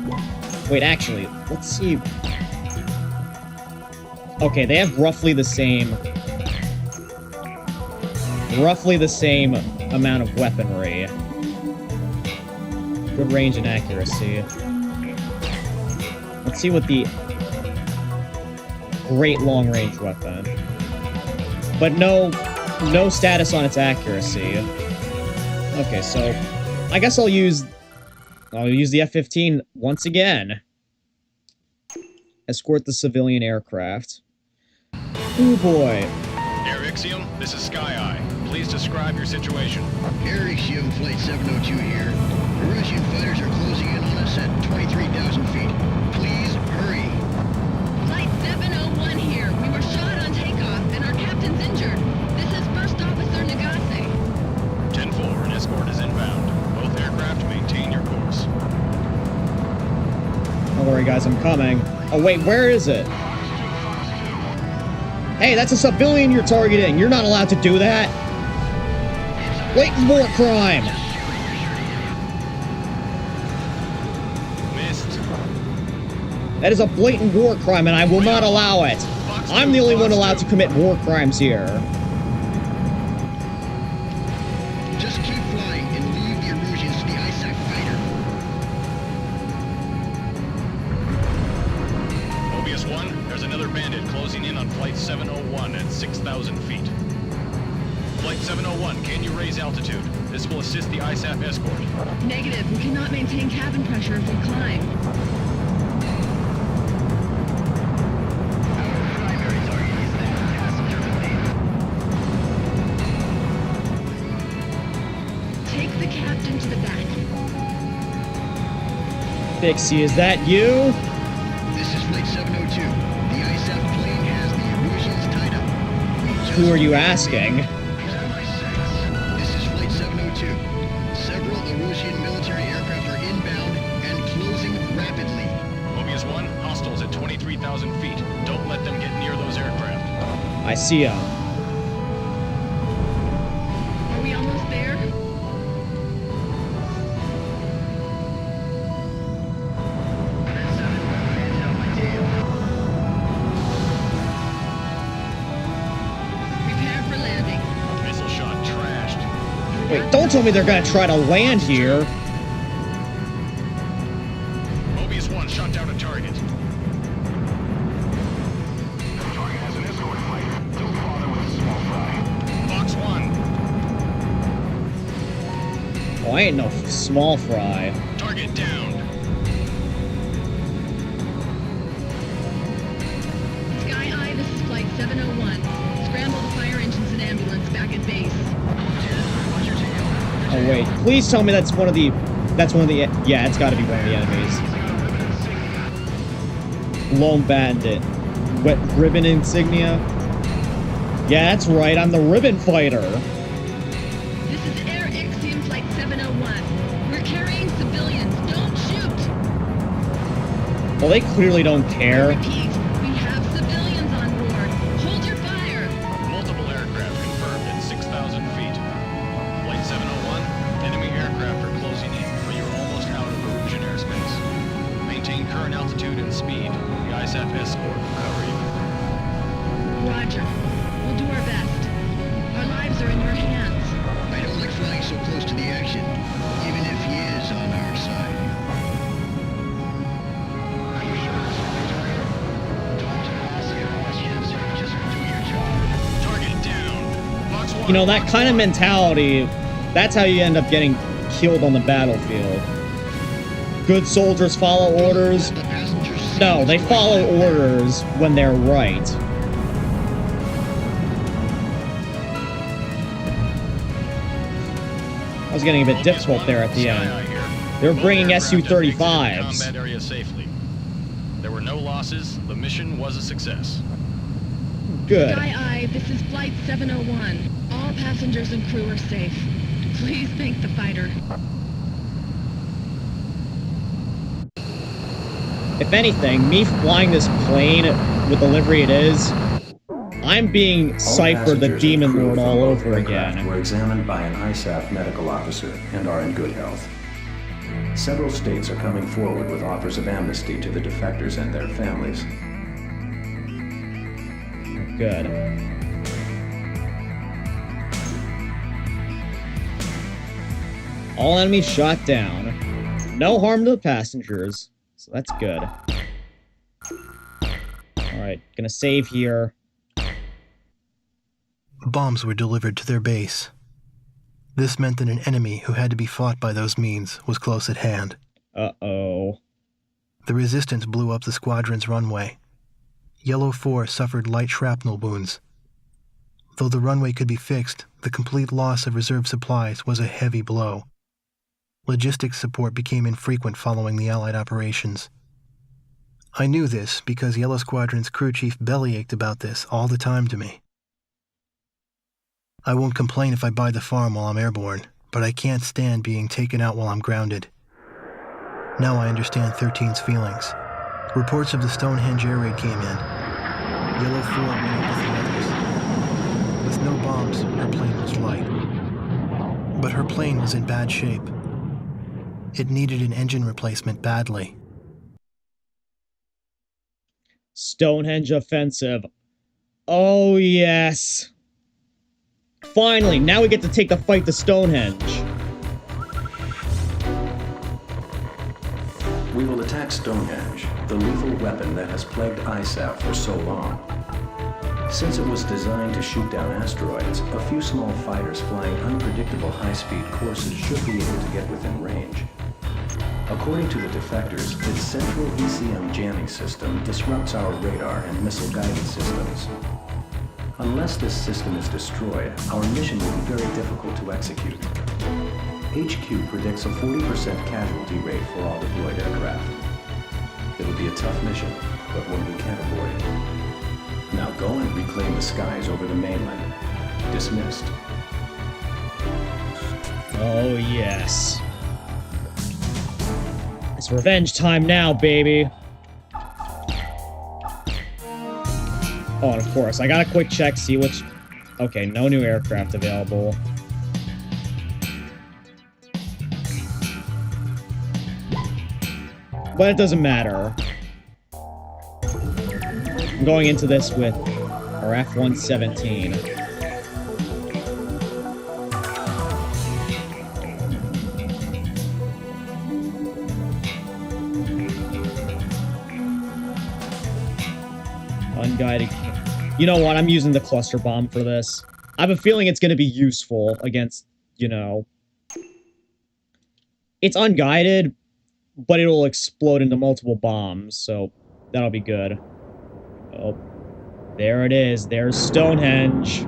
wait, actually, let's see. Okay, they have roughly the same amount of weaponry. Good range and accuracy. Let's see what the great long-range weapon. But no status on its accuracy. Okay, so I guess I'll use the F-15 once again. Escort the civilian aircraft. Oh boy.
Erusea, this is Sky Eye. Please describe your situation.
Erusea, Flight 702 here. Russian fighters are closing in on us at 23,000 feet. Please hurry.
Flight 701 here. We were shot on takeoff, and our captain's injured. This is First Officer Nagase.
10-4, an escort is inbound. Both aircraft maintain your course.
Don't worry, guys, I'm coming. Oh, wait, where is it? Hey, that's a civilian you're targeting. You're not allowed to do that. Blatant war crime.
Missed.
That is a blatant war crime, and I will not allow it. I'm the only one allowed to commit war crimes here.
Just keep flying and leave the Erusians to the ISAF fighter.
Mobius 1, there's another bandit closing in on Flight 701 at 6,000 feet. Flight 701, can you raise altitude? This will assist the ISAF escort.
Negative. We cannot maintain cabin pressure if we climb. Take the captain to the back.
Pixie, is that you?
This is Flight 702. The ISAF plane has the Erusians tied up.
Who are you asking?
This is Flight 702. Several Erusian military aircraft are inbound and closing rapidly.
Mobius 1, hostiles at 23,000 feet. Don't let them get near those aircraft.
I see him.
Are we almost there? Prepare for landing.
Missile shot trashed.
Wait, don't tell me they're gonna try to land here.
Mobius 1 shot down a target. Fox 1,
Oh, I ain't no small fry.
target down.
Sky Eye, this is Flight 701. Scramble the fire engines and ambulance back at base.
Oh wait, please tell me that's one of the yeah, it's gotta be one of the enemies. Lone Bandit. Wet ribbon insignia? Yeah, that's right, I'm the ribbon fighter.
This is Air Ixiom Flight 701. We're carrying civilians. Don't shoot!
Well, they clearly don't
I
care.
repeat, we have civilians on board. Hold your fire!
Multiple aircraft confirmed at 6,000 feet. Flight 701, enemy aircraft are closing in, but you're almost out of Erusian airspace. Maintain current altitude and speed. The ISAF escort will cover you.
Roger. We'll do our best. Our lives are in your hands.
I don't like flying so close to the action, even if he is on our side.
Target down. Fox 1.
You know, that kind of mentality, that's how you end up getting killed on the battlefield. Good soldiers follow orders.
The passengers see
No,
what's
they
going
follow
on.
orders when they're right. I was getting a bit
Mobius
difficult
1,
there at the
Sky
end.
Eye here.
They're
Both
bringing
aircraft have exited the
Su-35s.
combat area safely. There were no losses. The mission was a success.
Good.
Sky Eye, this is Flight 701. All passengers and crew are safe. Please thank the fighter.
If anything, me flying this plane with the livery it is, I'm being
All
Cypher the
passengers
Demon
and crew
Lord
from
all
both
over
aircraft
again.
were examined by an ISAF medical officer and are in good health. Several states are coming forward with offers of amnesty to the defectors and their families.
Good. All enemies shot down. No harm to the passengers. So that's good. Alright, gonna save here.
Bombs were delivered to their base. This meant that an enemy who had to be fought by those means was close at hand.
Uh-oh.
The resistance blew up the squadron's runway. Yellow 4 suffered light shrapnel wounds. Though the runway could be fixed, the complete loss of reserve supplies was a heavy blow. Logistics support became infrequent following the Allied operations. I knew this because Yellow Squadron's crew chief bellyached about this all the time to me. I won't complain if I buy the farm while I'm airborne, but I can't stand being taken out while I'm grounded. Now I understand 13's feelings. Reports of the Stonehenge air raid came in. Yellow 4 went up with the others. With no bombs, her plane was light. But her plane was in bad shape. It needed an engine replacement badly.
Stonehenge offensive. Oh, yes. Finally, now we get to take the fight to Stonehenge.
We will attack Stonehenge, the lethal weapon that has plagued ISAF for so long. Since it was designed to shoot down asteroids, a few small fighters flying unpredictable high-speed courses should be able to get within range. According to the defectors, its central ECM jamming system disrupts our radar and missile guidance systems. Unless this system is destroyed, our mission will be very difficult to execute. HQ predicts a 40% casualty rate for all deployed aircraft. It'll be a tough mission, but one we can't avoid. Now go and reclaim the skies over the mainland. Dismissed.
Oh, yes. It's revenge time now, baby. Oh, and of course, I gotta quick check, see which... Okay, no new aircraft available. But it doesn't matter. I'm going into this with our F-117. Unguided. You know what? I'm using the cluster bomb for this. I have a feeling it's going to be useful against, you know... It's unguided, but it'll explode into multiple bombs, so that'll be good. Oh, there it is. There's Stonehenge.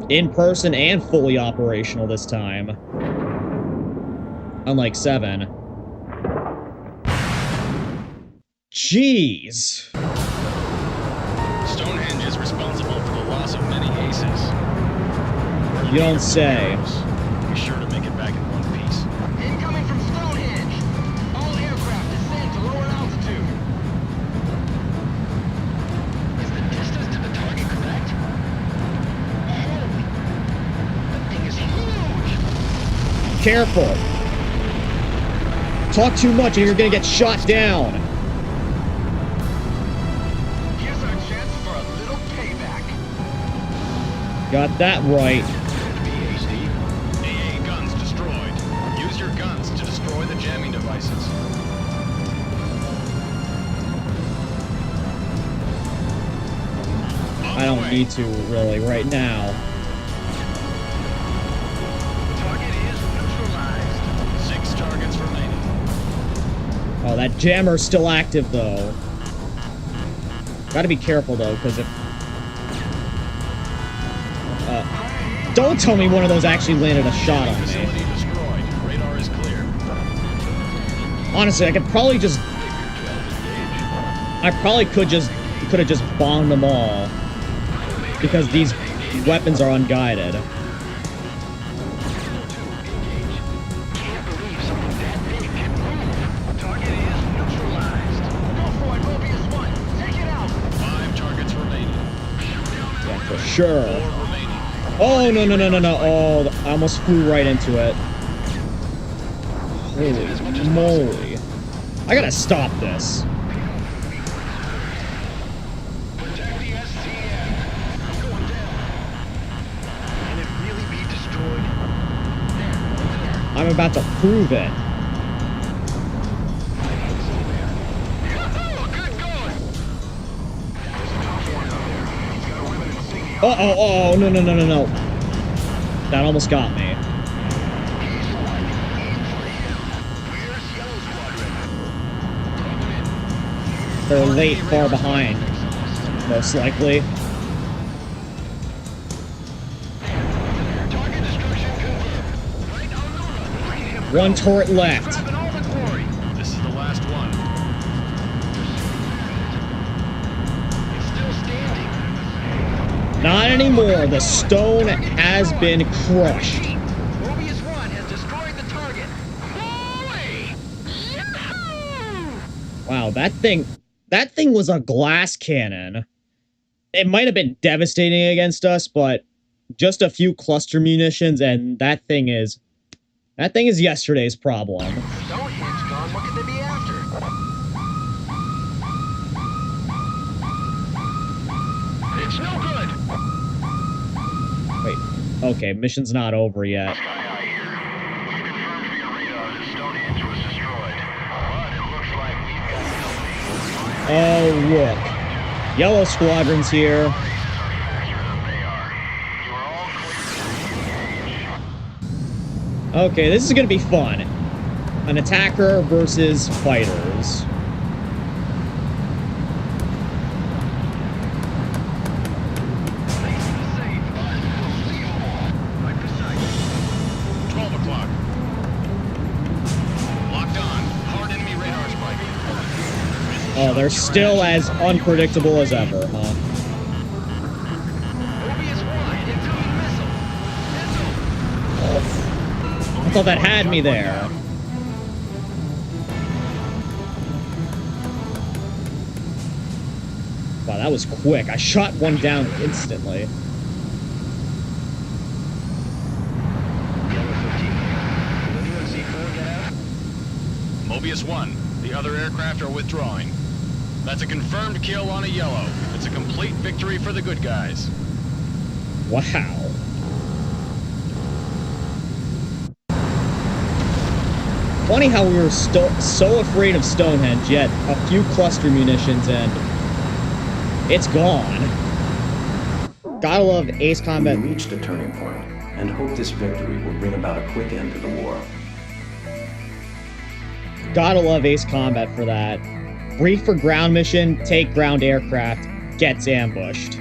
In person and fully operational this time. Unlike 7. Jeez.
Stonehenge is responsible for the loss of many aces.
You don't say.
Be sure to make it back in one piece.
Incoming from Stonehenge. All aircraft descend to lower altitude. Is the distance to the target correct? Holy, that thing is huge.
Careful. Talk too much and you're gonna get shot down.
Here's our chance for a little payback.
Got that right.
BHD. AA guns destroyed. Use your guns to destroy the jamming devices.
I don't need to, really, right now.
Target is neutralized.
6 targets remaining.
Oh, that jammer's still active, though. Gotta be careful, though, because if... don't tell me one of those actually landed a shot on me.
Facility destroyed. Radar is clear.
Honestly, I could probably just... I probably could have just bombed them all. Because these weapons are unguided.
Can't believe something that big can move. Target is neutralized. Go for it, Mobius 1. Take it out.
5 targets remaining.
Yeah, for sure.
4 remaining.
Oh, no. Oh, I almost flew right into it. Holy moly. I gotta stop this.
Protect the SCM. I'm going down. Can it really be destroyed? There.
I'm about to prove it.
Good going.
Oh, no. That almost got me.
Where's Yellow Squadron?
They're late, far behind. Most likely.
Target destruction confirmed. Right on the run. Look at him.
One turret left.
Grabbing all the glory.
This is the last one.
It's still standing.
Not anymore. The stone has been crushed.
Mobius 1 has destroyed the target. Holy! Yahoo!
Wow, that thing was a glass cannon. It might have been devastating against us, but just a few cluster munitions and that thing is yesterday's problem.
Stonehenge gone. What could they be after? It's no good.
Wait, okay, mission's not over yet.
Sky Eye here. You confirmed via radar that Stonehenge was destroyed. But it looks like we've got company.
Oh, look. Yellow Squadron's here. Okay, this is gonna be fun. An attacker versus fighters. Oh, they're still as unpredictable as ever, huh? I thought that had me there. Wow, that was quick. I shot one down instantly.
Mobius 1, the other aircraft are withdrawing. That's a confirmed kill on a yellow. It's a complete victory for the good guys.
Wow. Funny how we were so afraid of Stonehenge, yet a few cluster munitions and it's gone. Gotta love Ace Combat.
We reached a turning point and hope this victory will bring about a quick end to the war.
Gotta love Ace Combat for that. Brief for ground mission, take ground aircraft, gets ambushed.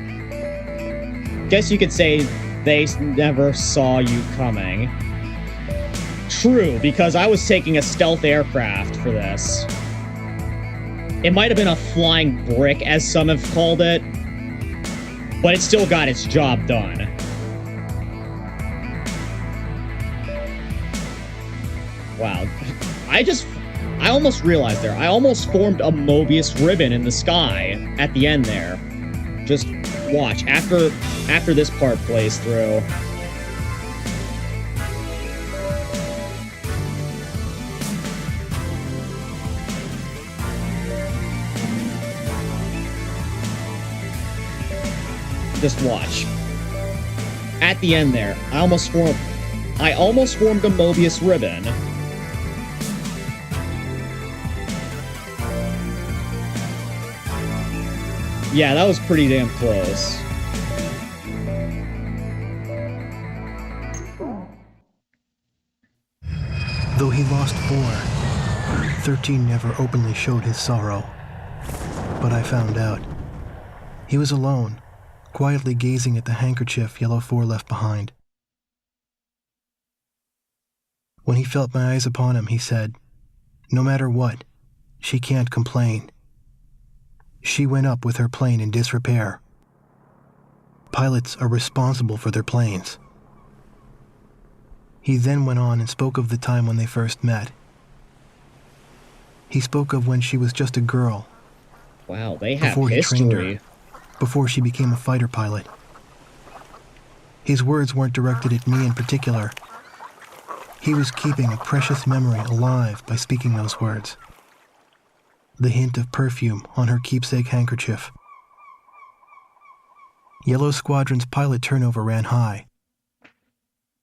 Guess you could say they never saw you coming. True, because I was taking a stealth aircraft for this. It might have been a flying brick, as some have called it, but it still got its job done. Wow. I almost realized there. I almost formed a Mobius ribbon in the sky at the end there. Just watch. After this part plays through. Just watch. At the end there, I almost formed a Mobius ribbon. Yeah, that was pretty damn close.
Though he lost 4, 13 never openly showed his sorrow. But I found out. He was alone, quietly gazing at the handkerchief Yellow 4 left behind. When he felt my eyes upon him, he said, "No matter what, she can't complain. She went up with her plane in disrepair. Pilots are responsible for their planes." He then went on and spoke of the time when they first met. He spoke of when she was just a girl.
Wow, they have
Before he trained her.
history.
Before she became a fighter pilot. His words weren't directed at me in particular. He was keeping a precious memory alive by speaking those words. The hint of perfume on her keepsake handkerchief. Yellow Squadron's pilot turnover ran high.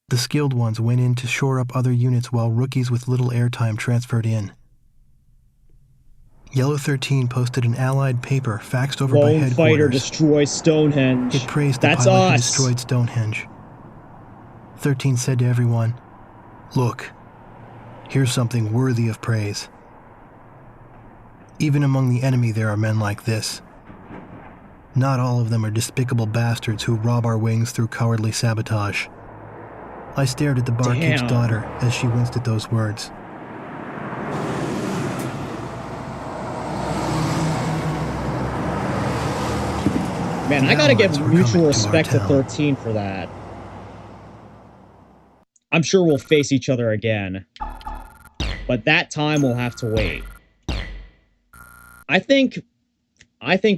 The skilled ones went in to shore up other units while rookies with little airtime transferred in. Yellow 13 posted an allied paper faxed over by
Lone
headquarters.
fighter destroys Stonehenge.
It praised the
That's
pilot who
us.
destroyed Stonehenge. 13 said to everyone, "Look, here's something worthy of praise. Even among the enemy there are men like this. Not all of them are despicable bastards who rob our wings through cowardly sabotage." I stared at the barkeep's
Damn.
daughter as she winced at those words.
Man, I
The
gotta give
Allies were
mutual
coming to our
respect to
town.
13 for that. I'm sure we'll face each other again. But that time will have to wait. I think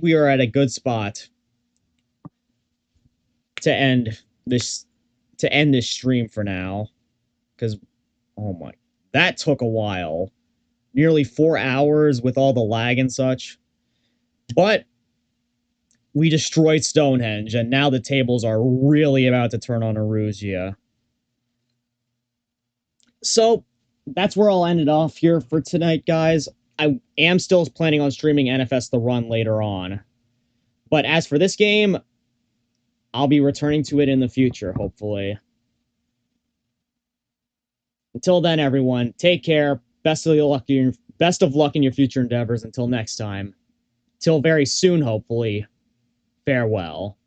we are at a good spot to end this stream for now. Because, oh my, that took a while. Nearly 4 hours with all the lag and such. But we destroyed Stonehenge, and now the tables are really about to turn on Erusea. So, that's where I'll end it off here for tonight, guys. I am still planning on streaming NFS The Run later on. But as for this game, I'll be returning to it in the future, hopefully. Until then, everyone, take care. Best of luck in your future endeavors. Until next time. Till very soon, hopefully. Farewell.